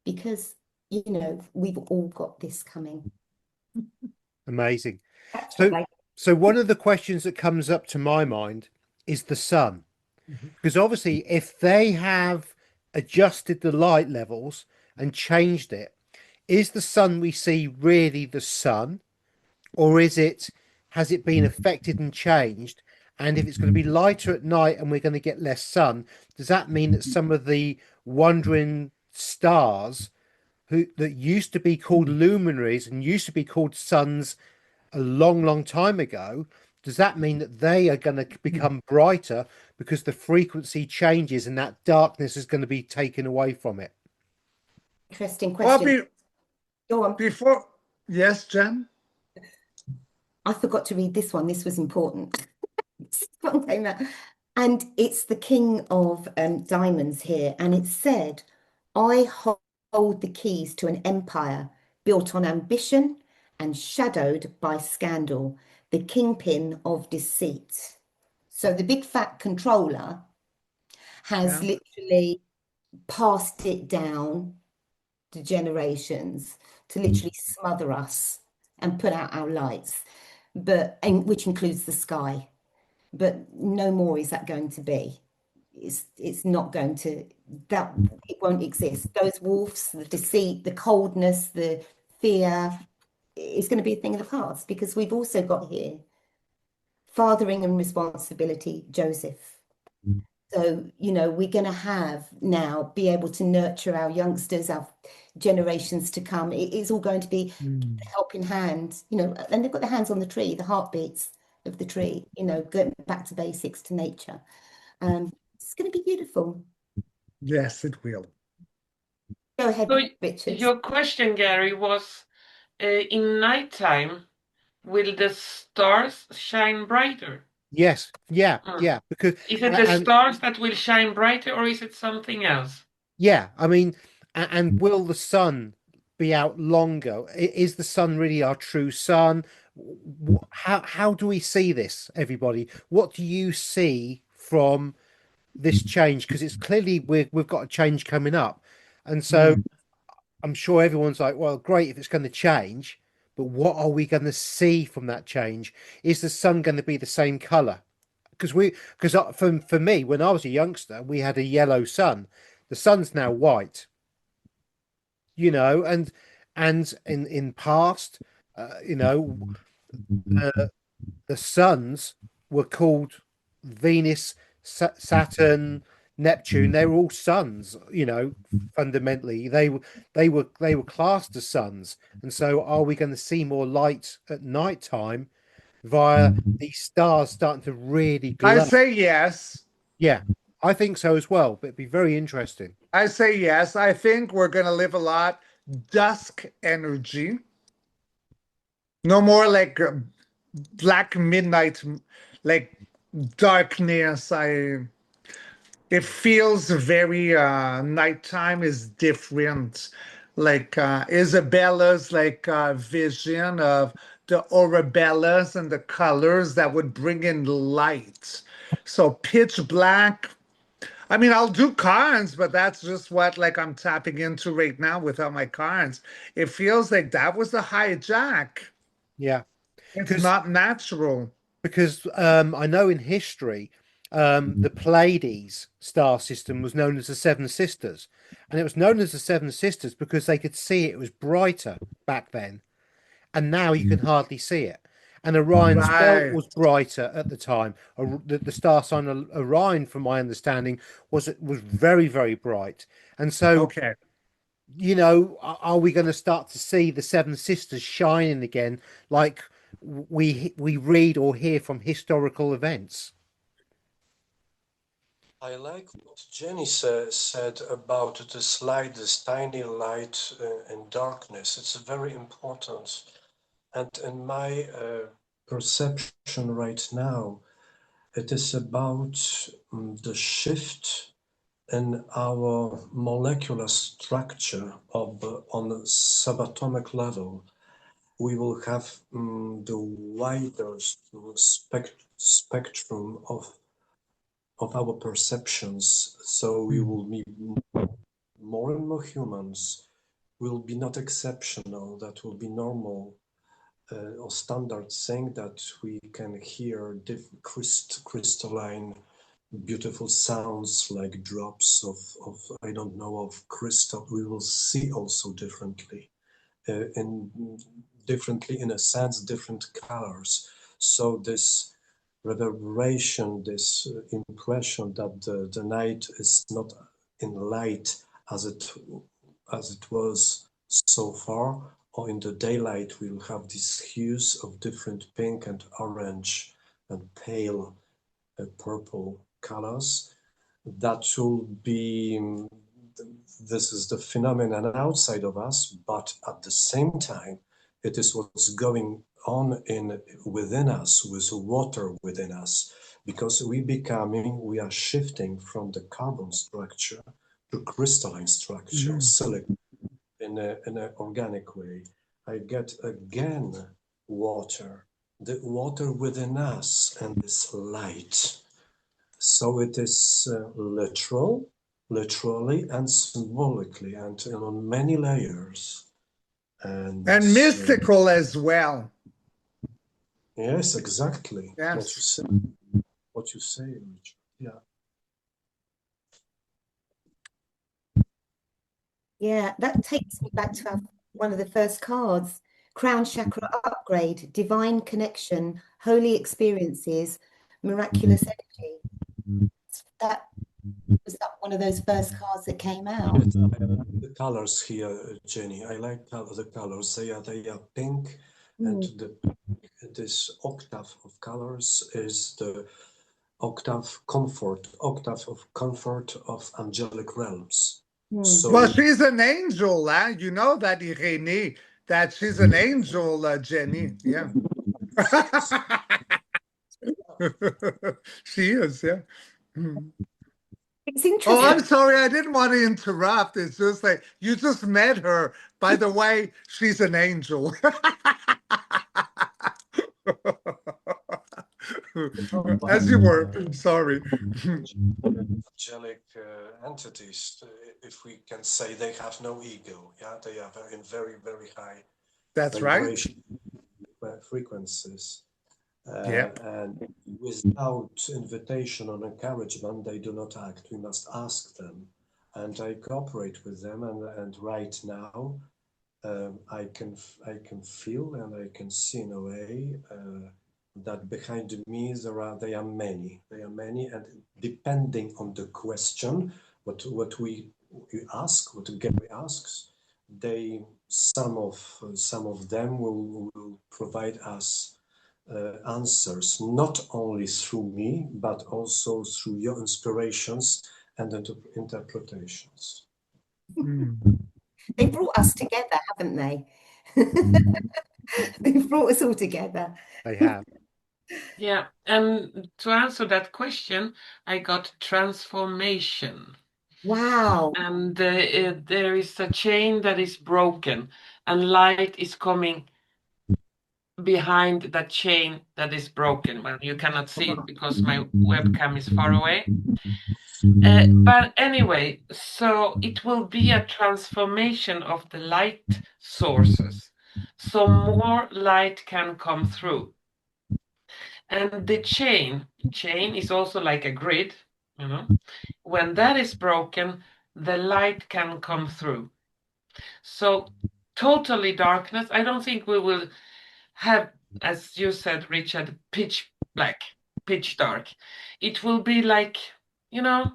because we've all got this coming. Amazing. So one of the questions that comes up to my mind is the sun, because obviously if they have adjusted the light levels and changed it, is the sun we see really the sun, or has it been affected and changed? And if it's going to be lighter at night and we're going to get less sun, does that mean that some of the wandering stars that used to be called luminaries and used to be called suns a long time ago, does that mean that they are going to become brighter because the frequency changes and that darkness is going to be taken away from it? Interesting question. Go on. Yes, Jen? I forgot to read this one. This was important. And it's the King of Diamonds here. And it said, I hold the keys to an empire built on ambition and shadowed by scandal, the kingpin of deceit. So the big fat controller has literally passed it down generations to literally smother us and put out our lights, and which includes the sky. But no more is that going to be. It's not going to, that it won't exist. Those wolves, the deceit, the coldness, the fear, is going to be a thing of the past, because we've also got here fathering and responsibility, Joseph. So, you know, we're going to have now be able to nurture our youngsters, our generations to come. It's all going to be the helping hand, you know, and they've got their hands on the tree, the heartbeats of the tree, you know, going back to basics, to nature. It's going to be beautiful. Yes, it will. Go ahead, So Richard. your question, Gary, was in nighttime, will the stars shine brighter? Yes, yeah, yeah. Because Is it the and stars that will shine brighter, or is it something else? yeah, I mean, and will the sun be out longer? Is the sun really our true sun? How do we see this, everybody? What do you see from this change? Because it's clearly we've got a change coming up, and so I'm sure everyone's like, well, great if it's going to change, but what are we going to see from that change? Is the sun going to be the same color? Because for me, when I was a youngster, we had a yellow sun. The sun's now white, you know, and in past, you know, the suns were called Venus, Saturn, Neptune. They were all suns, you know. Fundamentally, they were classed as suns. And so, are we going to see more light at night time via these stars starting to really I glow? say yes. Yeah, I think so as well. But it'd be very interesting. I say yes. I think we're going to live a lot dusk energy. No more like black midnight, like darkness. It feels very nighttime is different. Like Isabella's like vision of the Orabellas and the colors that would bring in light. So pitch black. I mean, I'll do cards, but that's just what like I'm tapping into right now without my cards. It feels like that was a hijack. Yeah, It's because not natural. I know in history, the Pleiades star system was known as the Seven Sisters, and it was known as the Seven Sisters because they could see it was brighter back then, and now you can hardly see it. And Orion's belt Right. was brighter at the time. The star sign Orion, from my understanding, was very, very bright. And so, Okay. you know, are we going to start to see the Seven Sisters shining again, like we read or hear from historical events? I like what Jenny said about this light, this tiny light in darkness. It's very important. And in my perception right now, it is about the shift in our molecular structure on a subatomic level. We will have the wider spectrum of our perceptions. So we will be more and more humans will be not exceptional. That will be normal or standard thing that we can hear crystalline, beautiful sounds like drops of I don't know, of crystal. We will see also differently, differently in a sense, different colors. So this reverberation, this impression that the night is not in light as it was so far, or in the daylight we'll have these hues of different pink and orange and pale purple colors. That will be this is the phenomenon outside of us, but at the same time it is what's going on within us, with water within us, because we are shifting from the carbon structure to crystalline structure, silicon, in an organic way. I get again water, the water within us, and this light. So it is literal, literally and symbolically, and on many layers. And mystical as well. Yes, exactly. Yes. What you say, Richard. Yeah. Yeah, that takes me back to one of the first cards. Crown chakra upgrade, divine connection, holy experiences, miraculous energy. That was that one of those first cards that came out. Yes, I like the colors here, Jenny. I like the colors. They are pink, and this octave of colors is the octave of comfort of angelic realms. So Well, she's an angel, huh? You know that, Irene, that she's an angel, Jenny. Yeah. She is, yeah. It's Oh, interesting. I'm sorry. I didn't want to interrupt. It's just like you just met her. By the way, she's an angel. As you were. Sorry. angelic entities, if we can say, they have no ego. Yeah, they are in very, very high That's right. frequencies. Yeah. And without invitation or encouragement, they do not act. We must ask them. And I cooperate with them. And right now, I can feel and I can see in a way that behind me they are many. They are many, and depending on the question, what we ask, what Gary asks, some of them will provide us answers, not only through me, but also through your inspirations and interpretations. They brought us together, haven't they? They've brought us all together. They have. Yeah, and to answer that question, I got transformation. Wow. And there is a chain that is broken, and light is coming behind that chain that is broken. Well, you cannot see it because my webcam is far away. But anyway, so it will be a transformation of the light sources. So more light can come through. And the chain is also like a grid, you know. When that is broken, the light can come through. So totally darkness, I don't think we will have, as you said, Richard, pitch black, pitch dark. It will be like, you know,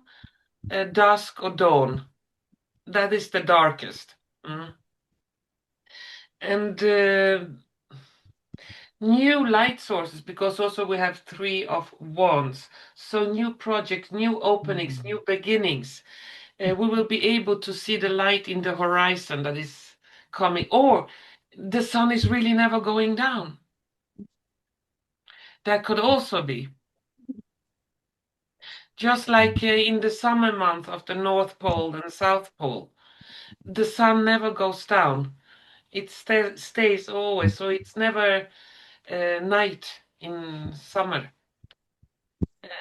dusk or dawn. That is the darkest. And new light sources, because also we have 3 of wands. So new projects, new openings, new beginnings. We will be able to see the light in the horizon that is coming, or the sun is really never going down. That could also be. Just like in the summer month of the North Pole and South Pole, the sun never goes down. It stays always, so it's never night in summer.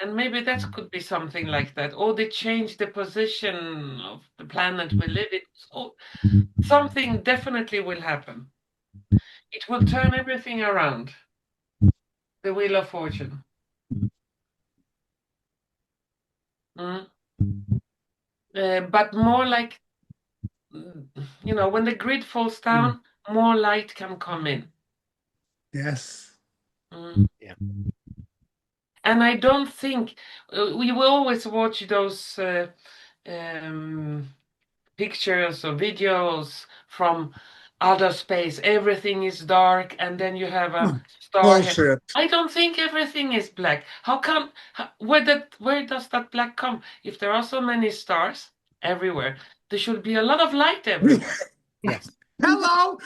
And maybe that could be something like that. Or they change the position of the planet we live in. So something definitely will happen. It will turn everything around. The Wheel of Fortune. But more like, you know, when the grid falls down, more light can come in. Yes. Yeah. And I don't think we will always watch those pictures or videos from outer space. Everything is dark, and then you have a star. Bullshit. I don't think everything is black. How come? Where does that black come? If there are so many stars everywhere, there should be a lot of light everywhere. Yes. Hello.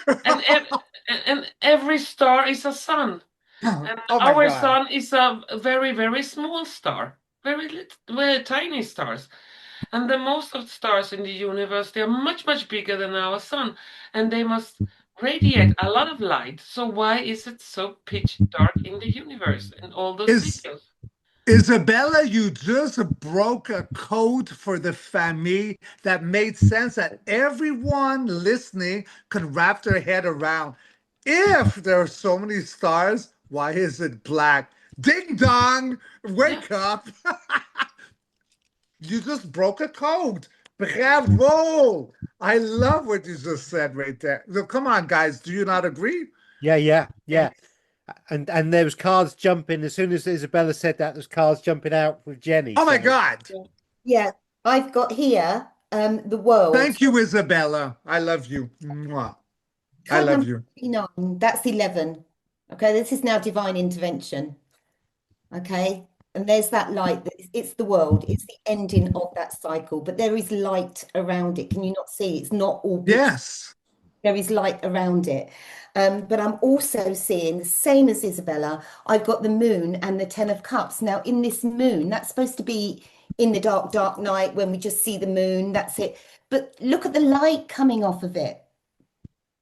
and every star is a sun. And Oh my our God. sun is a very, very small star, very little, very tiny stars. And the most of the stars in the universe, they are much, much bigger than our sun, and they must radiate a lot of light. So why is it so pitch dark in the universe in all those videos? Isabella, you just broke a code for the family that made sense that everyone listening could wrap their head around. If there are so many stars, why is it black? Ding dong, wake up. You just broke a code. Bravo. I love what you just said right there. So come on, guys. Do you not agree? Yeah. And there was cards jumping as soon as Isabella said that. There's cards jumping out with Jenny. Oh my So God. Yeah, I've got here the world. Thank you, Isabella. I love you. Mwah. I Card love number you. 39, that's 11. Okay, this is now divine intervention. Okay, and there's that light. It's the world. It's the ending of that cycle, but there is light around it. Can you not see? It's not all pitch. Yes. There is light around it. But I'm also seeing the same as Isabella. I've got the moon and the 10 of cups. Now, in this moon, that's supposed to be in the dark, dark night when we just see the moon. That's it. But look at the light coming off of it.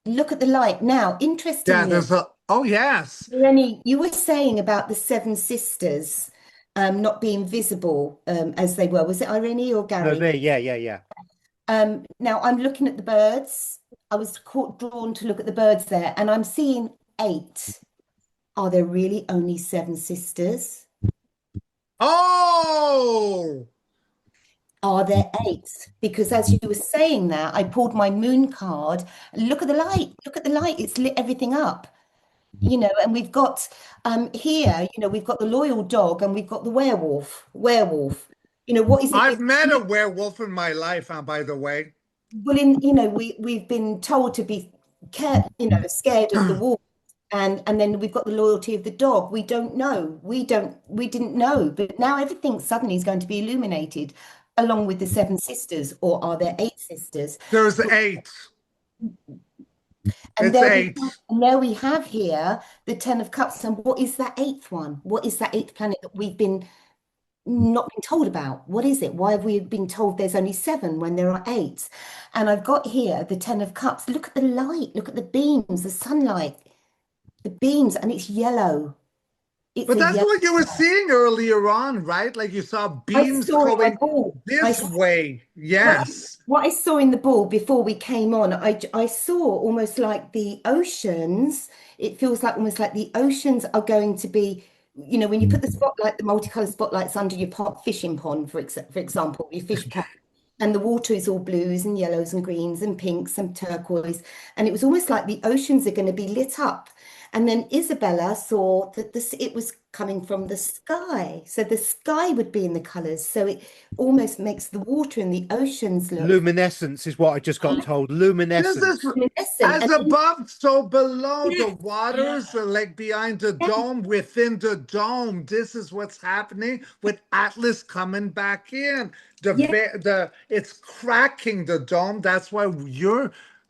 Look at the light. Now, Yeah, interestingly, there's a, oh yes. Rennie, you were saying about the seven sisters not being visible as they were. Was it Irene or no, Gary? me, yeah. Now I'm looking at the birds. I was drawn to look at the birds there, and I'm seeing 8. Are there really only 7 sisters? Oh, Are there 8? Because as you were saying that, I pulled my moon card. Look at the light. Look at the light. It's lit everything up. You know, and we've got here, you know, we've got the loyal dog and we've got the werewolf. You know, what is it? I've met a werewolf in my life, by the way. Well, you know, we've been told to be scared of the wolf. And then we've got the loyalty of the dog. We don't know. We didn't know. But now everything suddenly is going to be illuminated along with the 7 sisters, or are there 8 sisters? There's 8. And It's 8. there we have here the 10 of cups. And what is that 8th one? What is that 8th planet that we've not been told about? What is it? Why have we been told there's only 7 when there are 8? And I've got here the 10 of cups. Look at the light. Look at the beams, the sunlight, the beams, and it's yellow. It's But a that's yellow. what you were seeing earlier on, right? Like you saw beams saw it in my going ball. this way. Yes. What I saw in the ball before we came on, I saw almost like the oceans. It feels like almost like the oceans are going to be, you know, when you put the spotlight, the multicolored spotlights under your fishing pond, for example, your fish pond, and the water is all blues and yellows and greens and pinks and turquoise, and it was almost like the oceans are going to be lit up. And then Isabella saw that it was coming from the sky. So the sky would be in the colors. So it almost makes the water in the oceans look Luminescence is what I just got told. This Luminescence. is luminescent. as And then- above, so below. The Yes. waters are like behind the dome, within the dome. This is what's happening with Atlas coming back in. It's cracking the dome. That's why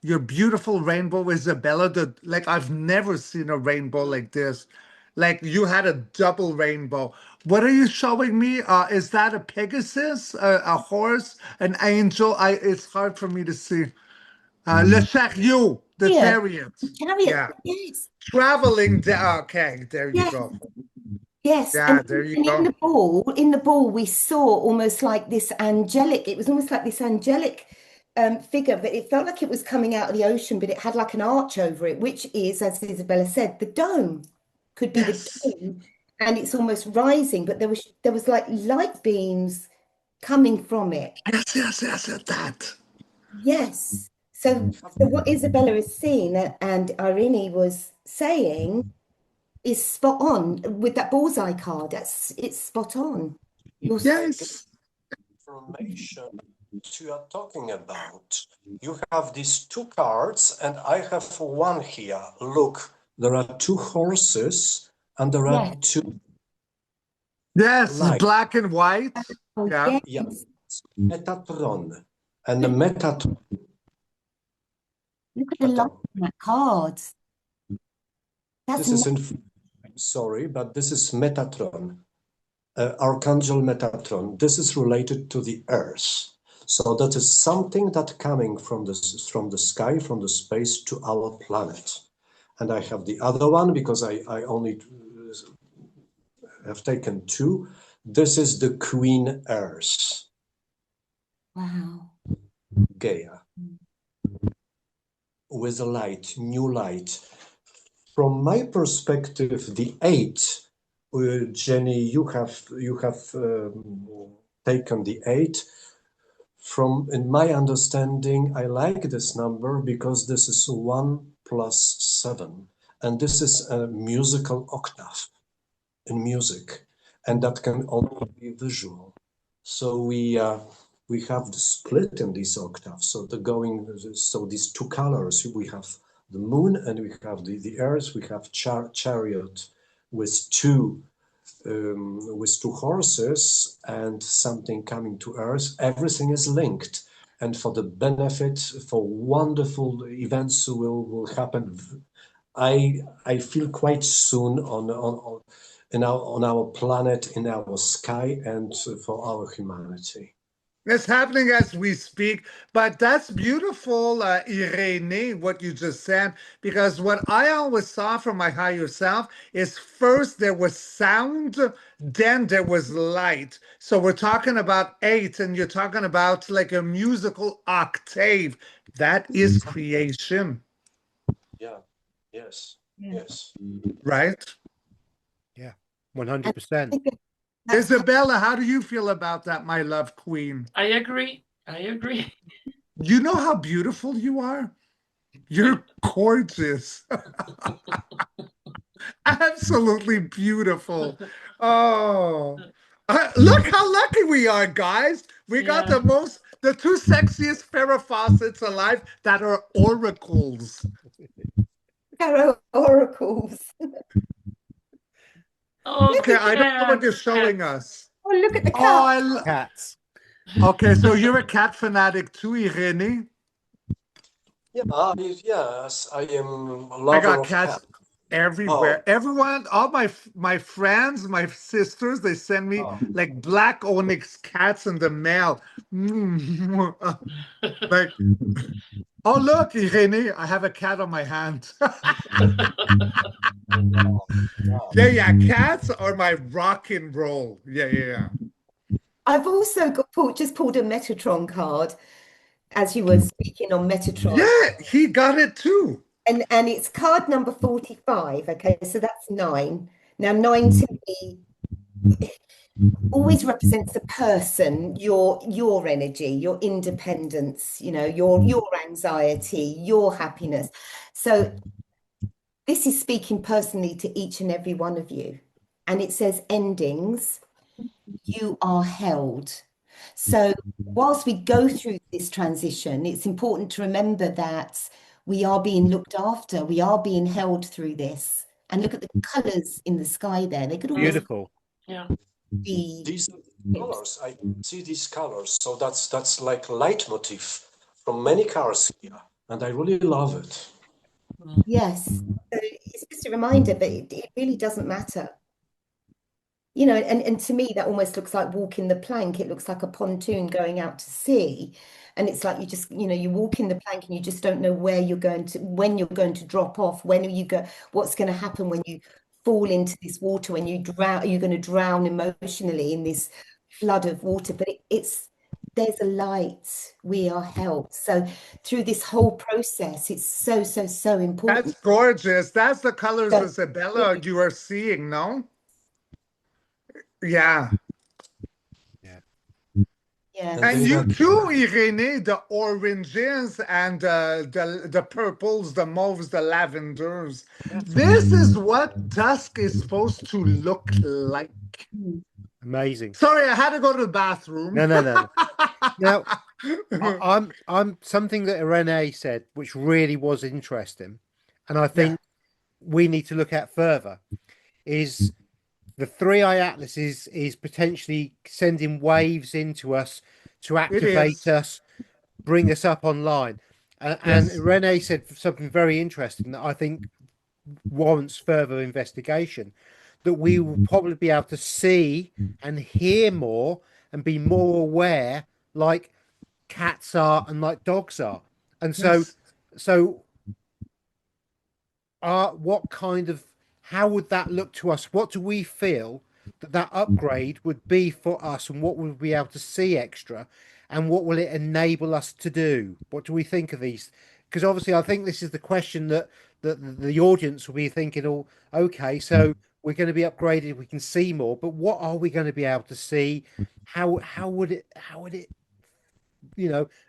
your beautiful rainbow, Isabella. Like I've never seen a rainbow like this. Like you had a double rainbow. What are you showing me? Is that a Pegasus, a horse, an angel? It's hard for me to see. Le chariot, the Yeah. chariot. Chariot, Yeah. yes. Traveling. Okay, there you Yes. go. Yes, Yeah, and, there you and go. in the ball, we saw almost like this angelic. It was almost like this angelic figure, but it felt like it was coming out of the ocean, but it had like an arch over it, which is, as Isabella said, the dome. Could be Yes. the dome, and it's almost rising, but there was like light beams coming from it. Yes, that. Yes. So what Isabella is seeing and Irene was saying is spot on with that bullseye card. It's spot on. Yes. Information that you are talking about. You have these 2 cards, and I have 1 here. Look, there are 2 horses, and there are Yeah. 2 Yes, lights. Black and white. Oh, Yeah. yes. Metatron, and the Metatron. Look at the light on that card. That's This is sorry, but this is Metatron, Archangel Metatron. This is related to the Earth. So that is something that coming from the sky, from the space to our planet. And I have the other one because I only have taken 2. This is the Queen Earth, Wow. Gaia, with a light, new light. From my perspective, the 8, Jenny, you have taken the 8. From in my understanding, I like this number because this is 1 plus 7, and this is a musical octave in music, and that can also be visual. So we have the split in these octaves. So these two colors, we have the moon and we have the earth. We have chariot with two horses and something coming to earth. Everything is linked, and for the benefit, for wonderful events will happen. I feel quite soon on our planet, in our sky, and for our humanity. It's happening as we speak, but that's beautiful, Irene, what you just said, because what I always saw from my higher self is first there was sound, then there was light. So we're talking about 8, and you're talking about like a musical octave. That is creation. Yeah, yes, Yeah. yes. Right? Yeah, 100%. That's Isabella, how do you feel about that, my love queen? I agree. I agree. You know how beautiful you are? You're gorgeous. Absolutely beautiful. Oh, look how lucky we are, guys. We got Yeah. the two sexiest Farrah Fawcett's alive that are oracles. tarot oracles. Oh, Okay, I don't know what cats, you're showing cats. us. Oh, look at the Oh, cat. Cats. okay, so you're a cat fanatic too, Irene? Yeah, yes, I am a I lover got of cats cats. everywhere. Everyone, all my friends, my sisters, they send me Oh, like black onyx cats in the mail. Mm. Like, oh look, Irene, I have a cat on my hand. wow, wow. Yeah, cats are my rock and roll. Yeah. I've also just pulled a Metatron card as you were speaking on Metatron. Yeah, he got it too. And it's card number 45. Okay, so that's 9. Now, 9 to me always represents a person, your energy, your independence, your anxiety, your happiness. So this is speaking personally to each and every one of you. And it says endings, you are held. So whilst we go through this transition, it's important to remember that we are being looked after, we are being held through this. And look at the colors in the sky there. They could almost Beautiful. Yeah. be These are the colors. I see these colors. So that's like a leitmotif from many cars here, and I really love it. yes. So it's just a reminder, but it really doesn't matter. And to me, that almost looks like walking the plank. It looks like a pontoon going out to sea. And it's like you walk in the plank and you just don't know when you're going to drop off, what's going to happen when you fall into this water, when you drown, you're going to drown emotionally in this flood of water. But there's a light, we are held. So through this whole process, it's so, so, so important. That's gorgeous. That's the colors, So, Isabella, you are seeing, no? Yeah. yeah. And you too, Irene, the oranges and the purples, the mauves, the lavenders. This is what dusk is supposed to look like. Amazing. Sorry, I had to go to the bathroom. No. Now, I'm something that Renee said, which really was interesting, and I think we need to look at further, is the 3-eye atlas is potentially sending waves into us to activate us, bring us up online. And Renee said something very interesting that I think warrants further investigation, that we will probably be able to see and hear more and be more aware, like cats are and like dogs are. And so what kind of, how would that look to us? What do we feel that upgrade would be for us, and what we'll be able to see extra, and what will it enable us to do? What do we think of these? Because obviously, I think this is the question that the audience will be thinking. Oh, okay, so we're going to be upgraded. We can see more, but what are we going to be able to see? How would it? How would it?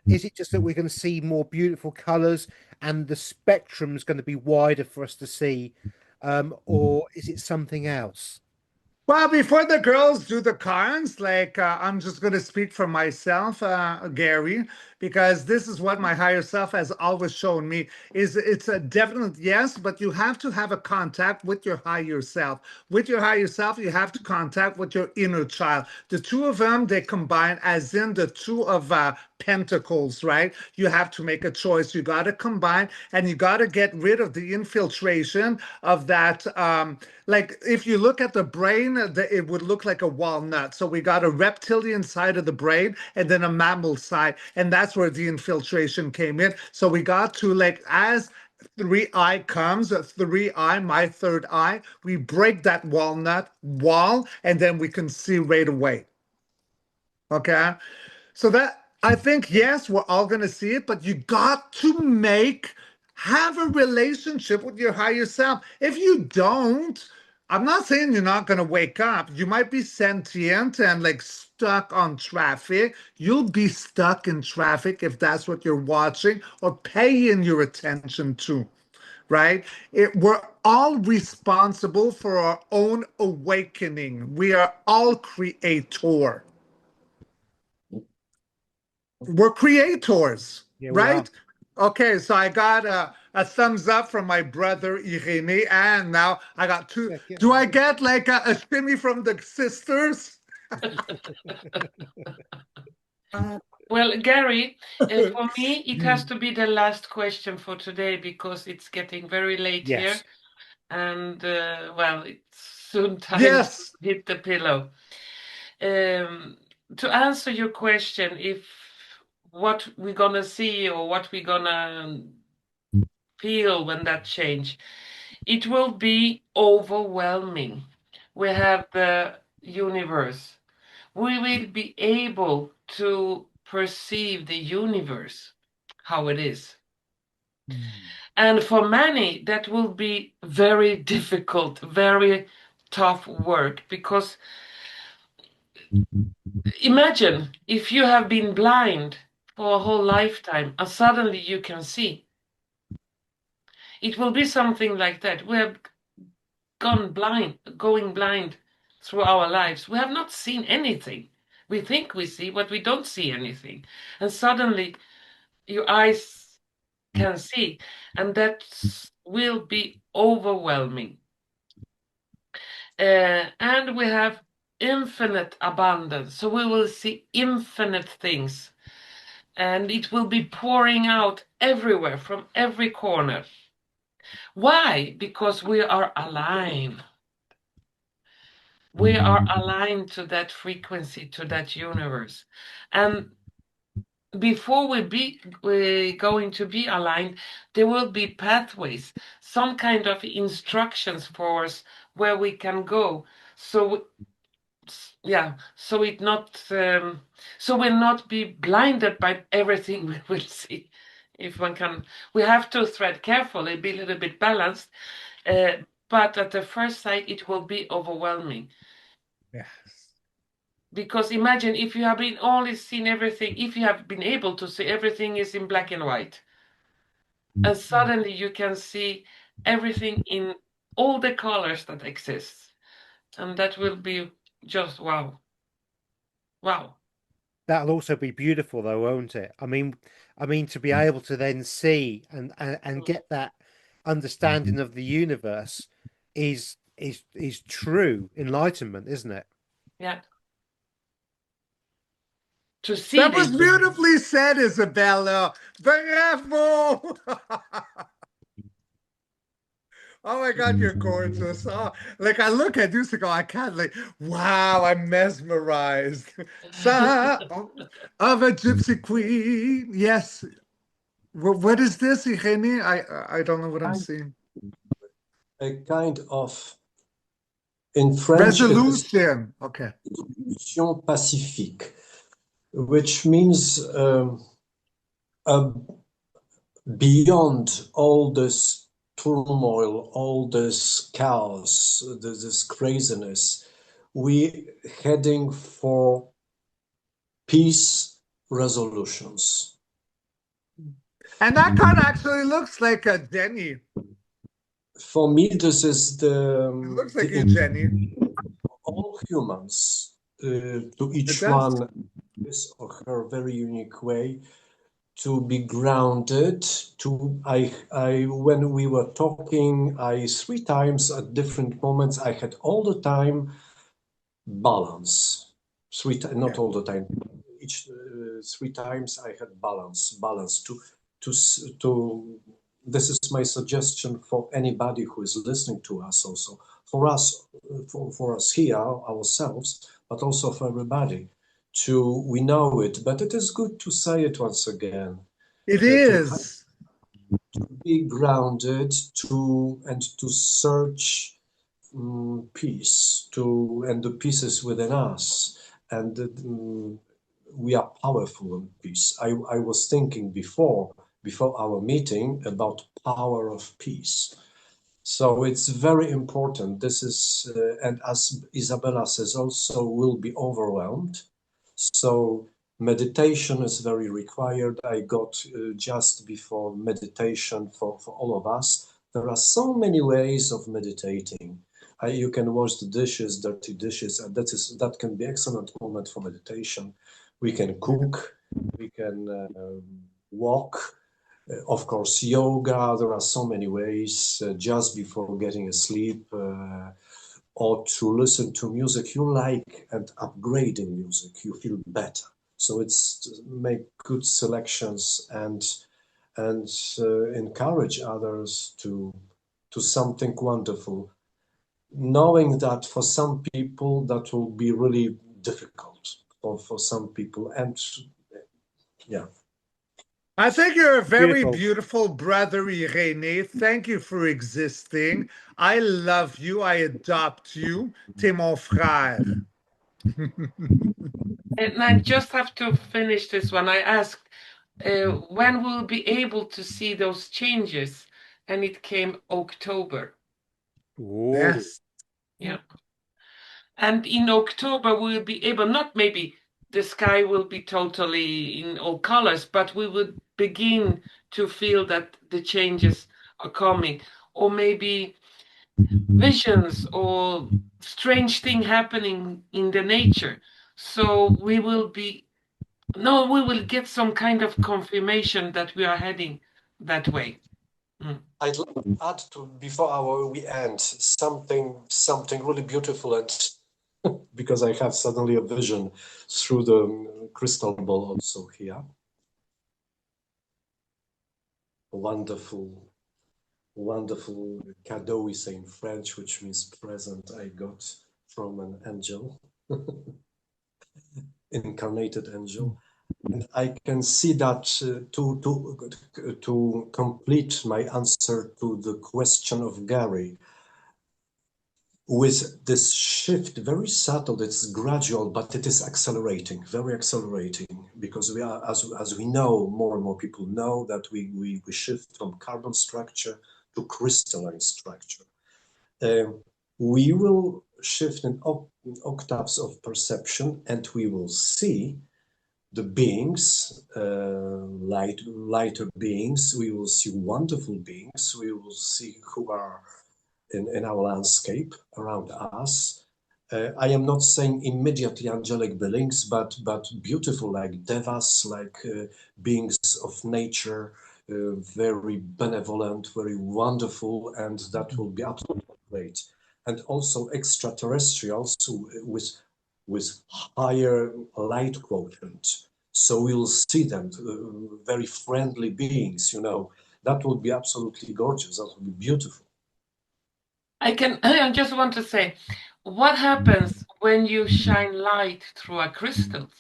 Is it just that we're going to see more beautiful colors and the spectrum's going to be wider for us to see, or is it something else? Well, before the girls do the cards, like I'm just going to speak for myself, Gary, because this is what my higher self has always shown me. Is it's a definite yes, but you have to have a contact with your higher self. With your higher self, you have to contact with your inner child. The two of them, they combine, as in the two of pentacles, right? You have to make a choice. You got to combine, and you got to get rid of the infiltration of that. Like if you look at the brain, it would look like a walnut. So we got a reptilian side of the brain and then a mammal side, and that's where the infiltration came in. So we got to, like, as 3i comes, 3i, my third eye, we break that walnut wall, and then we can see right away. Okay, so that, I think, yes, we're all going to see it, but you got to have a relationship with your higher self. If you don't, I'm not saying you're not going to wake up. You might be sentient and like stuck on traffic. You'll be stuck in traffic if that's what you're watching or paying your attention to, right? We're all responsible for our own awakening. We are all creator. We're creators, Yeah, we are. right? Okay, so I got a thumbs up from my brother Irene, and now I got two. Yeah, Do I get like a shimmy from the sisters? Well, Gary, for me, it has to be the last question for today because it's getting very late here, Yes. and well, it's soon time Yes. to hit the pillow. To answer your question, if what we're gonna see or what we're gonna feel when that change, it will be overwhelming. We have the universe. We will be able to perceive the universe how it is. And for many, that will be very difficult, very tough work, because imagine if you have been blind for a whole lifetime and suddenly you can see. It will be something like that. We have going blind through our lives. We have not seen anything. We think we see, but we don't see anything. And suddenly your eyes can see, and that will be overwhelming. And we have infinite abundance, so we will see infinite things, and it will be pouring out everywhere from every corner. Why? Because we are aligned. We are aligned to that frequency, to that universe. And before we're going to be aligned, there will be pathways, some kind of instructions for us where we can go. So yeah, so it not so we'll not be blinded by everything we will see. If one can, we have to tread carefully, be a little bit balanced, but at the first sight it will be overwhelming. Yes. Because imagine if you have been only seen everything, if you have been able to see everything is in black and white, and suddenly you can see everything in all the colors that exist, and that will be just wow. Wow. That'll also be beautiful though, won't it? I mean, to be able to then see and get that understanding of the universe is true enlightenment, isn't it? Yeah. To see That was the beautifully said, Isabella. Bravo! Oh my God, you're gorgeous. Oh, like I look at you, go, I can't, like, wow, I'm mesmerized. Of a Gypsy Queen. Yes. What is this, Irene? I don't know what I'm seeing. A kind of In French, it is Resolution. Okay. solution pacifique, which means beyond all this turmoil, all this chaos, this craziness, we heading for peace resolutions. And that card actually looks like a Jenny. For me, this is It looks like you, Jenny. all humans, to each It does. one his or her very unique way to be grounded. When we were talking, I 3 times at different moments, I had all the time balance. Not all the time. Each 3 times I had balance. To this is my suggestion for anybody who is listening to us, also for us, for us here ourselves, but also for everybody. We know it, but it is good to say it once again. It is. To be grounded, and to search peace, and the peace is within us, and we are powerful in peace. I was thinking before our meeting about power of peace. So it's very important. This is, and as Isabella says, also will be overwhelmed. So meditation is very required. I got just before meditation for all of us. There are so many ways of meditating. You can wash the dishes, dirty dishes, and that can be excellent moment for meditation. We can cook, we can walk, of course, yoga. There are so many ways just before getting asleep, or to listen to music you like and upgrading music, you feel better. So it's to make good selections and encourage others to something wonderful, knowing that for some people that will be really difficult, or for some people, and yeah. I think you're a very Beautiful. beautiful brother, Irene. Thank you for existing. I love you. I adopt you. T'es mon frère. And I just have to finish this one. I asked when we'll be able to see those changes, and it came October. Ooh. Yes. Yeah. And in October, we'll be able, not maybe the sky will be totally in all colors, but we would begin to feel that the changes are coming, or maybe visions or strange thing happening in the nature. So we will get some kind of confirmation that we are heading that way. I'd like to add to, before we end, something really beautiful, and because I have suddenly a vision through the crystal ball also here. A wonderful cadeau, we say in French, which means present, I got from an angel, incarnated angel. And I can see that to complete my answer to the question of Gary, with this shift, very subtle, it's gradual, but it is accelerating, very accelerating, because we are, as we know, more and more people know that we shift from carbon structure to crystalline structure. We will shift in octaves of perception, and we will see the beings, lighter beings. We will see wonderful beings. We will see who are in our landscape around us. I am not saying immediately angelic beings, but beautiful, like devas, like beings of nature, very benevolent, very wonderful, and that will be absolutely great. And also extraterrestrials with higher light quotient. So we'll see them, very friendly beings, that would be absolutely gorgeous. That would be beautiful. I just want to say, what happens when you shine light through a crystal?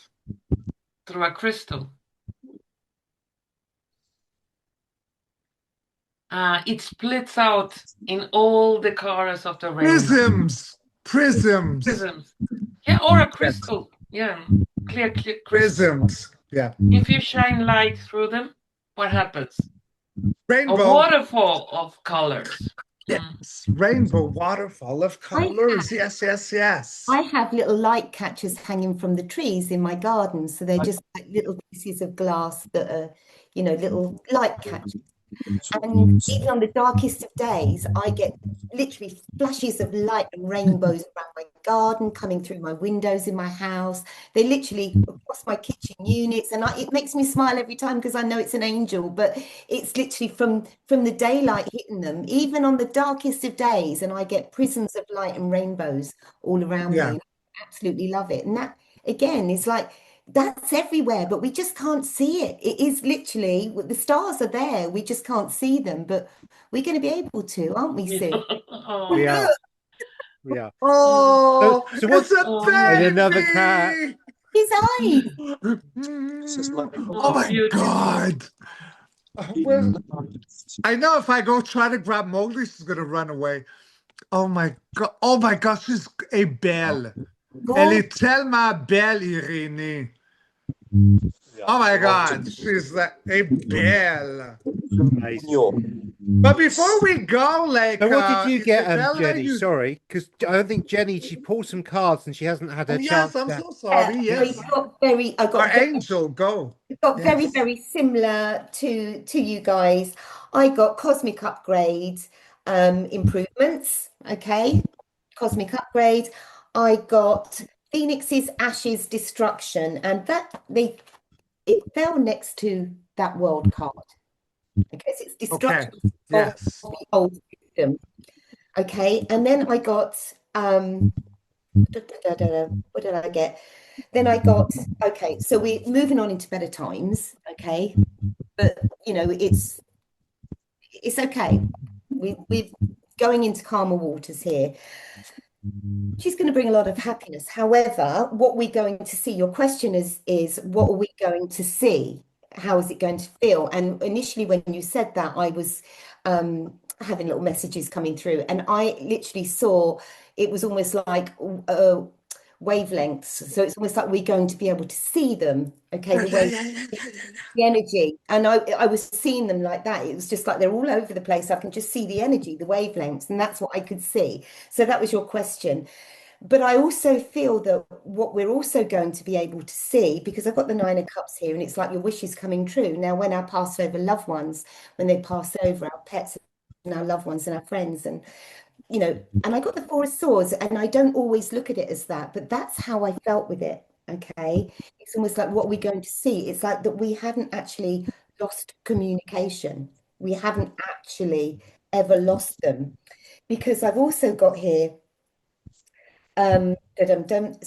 It splits out in all the colors of the rainbow. Prisms. Prisms. Prisms. Yeah, or a crystal. Yeah, clear crystal. Prisms. Yeah. If you shine light through them, what happens? Rainbow. A waterfall of colors. Yes. Rainbow waterfall of colors. Yes, yes, yes. I have little light catchers hanging from the trees in my garden. So they're just like little pieces of glass that are, little light catchers. And even on the darkest of days, I get literally flashes of light and rainbows around my garden, coming through my windows in my house. They literally across my kitchen units, and it makes me smile every time because I know it's an angel. But it's literally from the daylight hitting them, even on the darkest of days, and I get prisms of light and rainbows all around me. And I absolutely love it. And that again is like, that's everywhere, but we just can't see it. It is literally, the stars are there. We just can't see them, but we're going to be able to, aren't we, Sue? Oh. Yeah. Yeah. Oh, So what's it's a baby! and another cat? His eyes. Oh my Beautiful. God. Well, I know if I go try to grab Mowgli, she's gonna run away. Oh my God. Oh my God, she's a belle. Elle est tellement belle, Irene. Oh my God, she's like a belle. But before we go, like, So what did you get, Isabella, Jenny? Sorry, because I don't think Jenny, she pulled some cards and she hasn't had her chance. Yes, I'm so sorry. Yes. Our angel, go. Got Yes. very, very similar to you guys. I got cosmic upgrades, improvements. Okay, cosmic upgrades. I got Phoenix's Ashes Destruction, and it fell next to that world card. Okay, so it's destruction of the old system. Okay, and then I got what did I get? Then I got, okay, so we're moving on into better times. Okay, but it's okay. We're going into calmer waters here. She's going to bring a lot of happiness. However, what we're going to see, your question is what are we going to see? How is it going to feel? And initially, when you said that, I was having little messages coming through, and I literally saw it was almost like wavelengths. So it's almost like we're going to be able to see them. Okay, the energy. And I was seeing them like that. It was just like they're all over the place. I can just see the energy, the wavelengths, and that's what I could see. So that was your question. But I also feel that what we're also going to be able to see, because I've got the Nine of Cups here, and it's like your wishes coming true. Now, when our passed over loved ones, when they pass over, our pets and our loved ones and our friends, and and I got the Four of Swords, and I don't always look at it as that, but that's how I felt with it. Okay, it's almost like what we're going to see. It's like that we haven't actually lost communication. We haven't actually ever lost them, because I've also got here Saturn's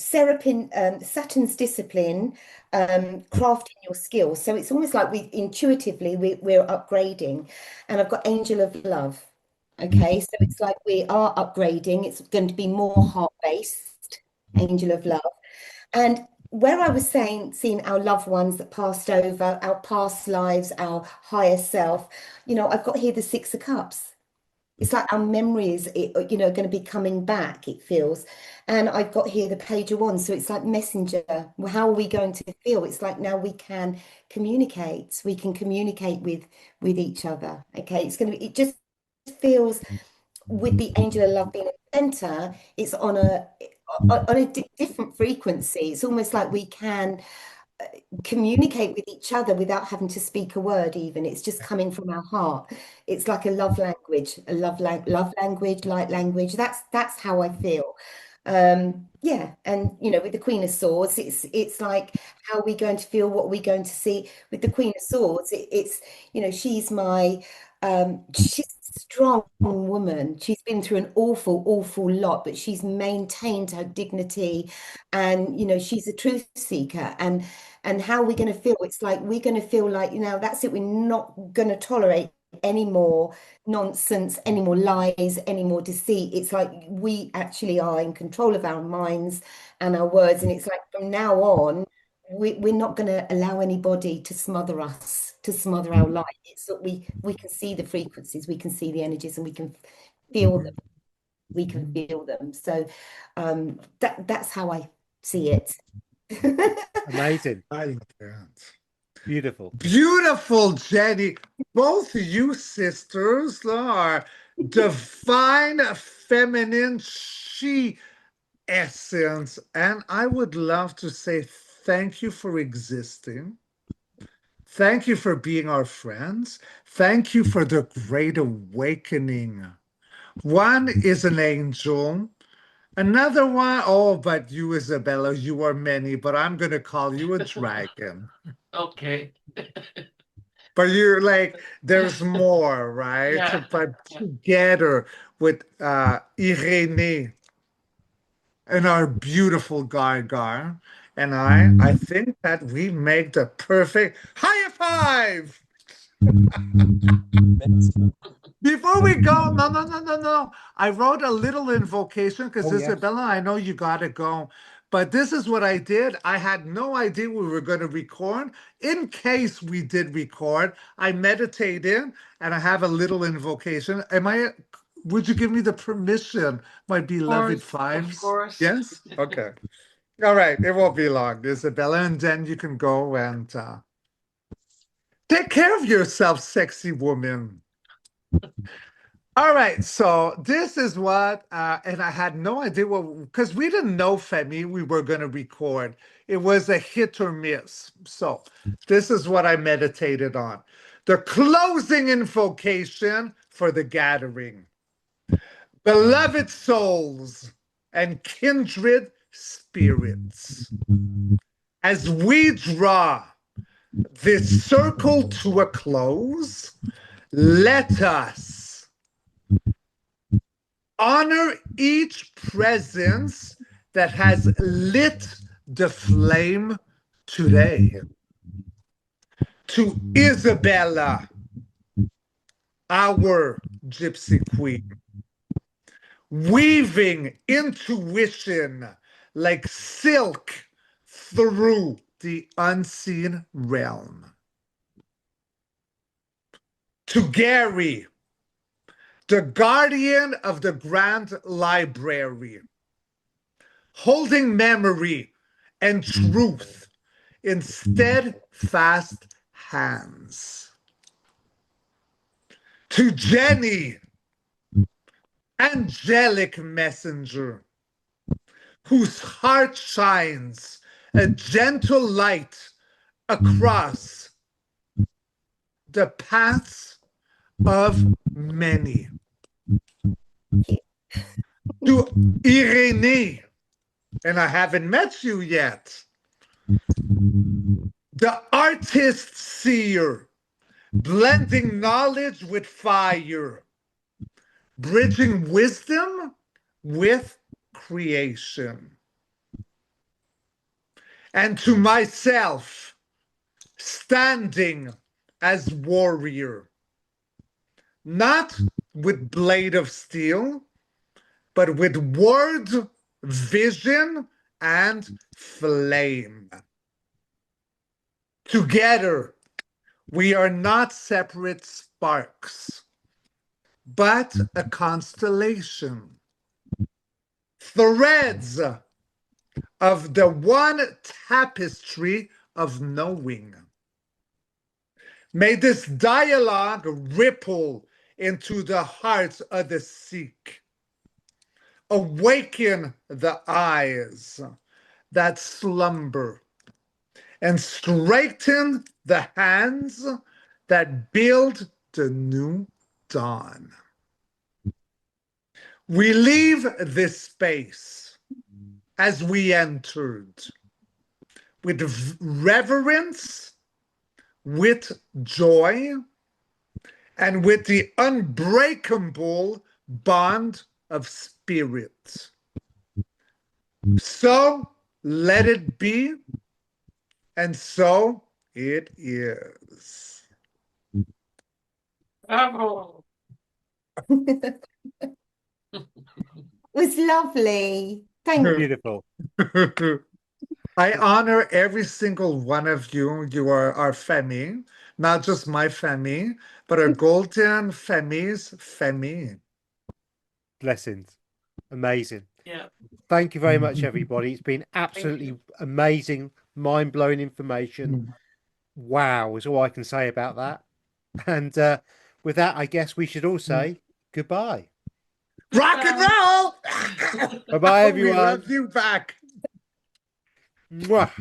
discipline, crafting your skills. So it's almost like we're upgrading, and I've got Angel of Love. Okay, so it's like we are upgrading. It's going to be more heart-based, Angel of Love. And where I was seeing our loved ones that passed over, our past lives, our higher self, I've got here the Six of Cups. It's like our memories, going to be coming back, it feels. And I've got here the Page of Wands. So it's like messenger. Well, how are we going to feel? It's like now we can communicate. We can communicate with each other. Okay, it just feels with the Angel of Love being a center, it's on a different frequency. It's almost like we can communicate with each other without having to speak a word. Even it's just coming from our heart. It's like a love language, love language, light language. That's how I feel. Yeah, and with the Queen of Swords, it's like, how are we going to feel? What are we going to see with the Queen of Swords? It's she's my she's a strong woman. She's been through an awful lot, but she's maintained her dignity, and she's a truth seeker. And how are we going to feel? It's like we're going to feel like, that's it. We're not going to tolerate any more nonsense, any more lies, any more deceit. It's like we actually are in control of our minds and our words. And it's like from now on, we're not going to allow anybody to smother us, to smother our light. It's that we can see the frequencies, we can see the energies, and we can feel them. we can feel them. So that's how I see it. Amazing. I love that. Beautiful. Beautiful, Jenny. Both you sisters are divine feminine she essence. And I would love to say thank you for existing. Thank you for being our friends. Thank you for the great awakening. One is an angel. Another one, oh, but you, Isabella, you are many, but I'm going to call you a dragon. Okay. But you're like, there's more, right? Yeah. But together with Irene and our beautiful Gar, and I think that we make the perfect high five. Before we go, no. I wrote a little invocation because Oh, yes. Isabella, I know you got to go. But this is what I did. I had no idea we were going to record. In case we did record, I meditated and I have a little invocation. Would you give me the permission, my beloved fives? Of course. Yes? Okay. All right. It won't be long, Isabella. And then you can go and take care of yourself, sexy woman. All right, so this is what, and I had no idea what, because we didn't know, Femi, we were going to record. It was a hit or miss. So this is what I meditated on. The closing invocation for the gathering. Beloved souls and kindred spirits, as we draw this circle to a close, let us honor each presence that has lit the flame today. To Isabella, our Gypsy Queen, weaving intuition like silk through the unseen realm. To Gary, the guardian of the Grand Library, holding memory and truth in steadfast hands. To Jenny, Angelic Messenger, whose heart shines a gentle light across the paths of many. To Irene, and I haven't met you yet, the artist seer, blending knowledge with fire, bridging wisdom with creation. And to myself, standing as warrior, not with blade of steel, but with word, vision, and flame. Together, we are not separate sparks, but a constellation. Threads of the one tapestry of knowing. May this dialogue ripple into the hearts of the seek. Awaken the eyes that slumber and straighten the hands that build the new dawn. We leave this space as we entered with reverence, with joy, and with the unbreakable bond of spirit. So let it be, and so it is. Bravo. It was lovely. Thank you. Beautiful. I honor every single one of you. You are our Femi, not just my Femi, but our golden Femi's Femi. Blessings. Amazing. Yeah. Thank you very much, everybody. It's been absolutely amazing, mind-blowing information. Wow, is all I can say about that. And with that, I guess we should all say goodbye. Rock and roll! Bye-bye, We everyone. love you back. Mwah.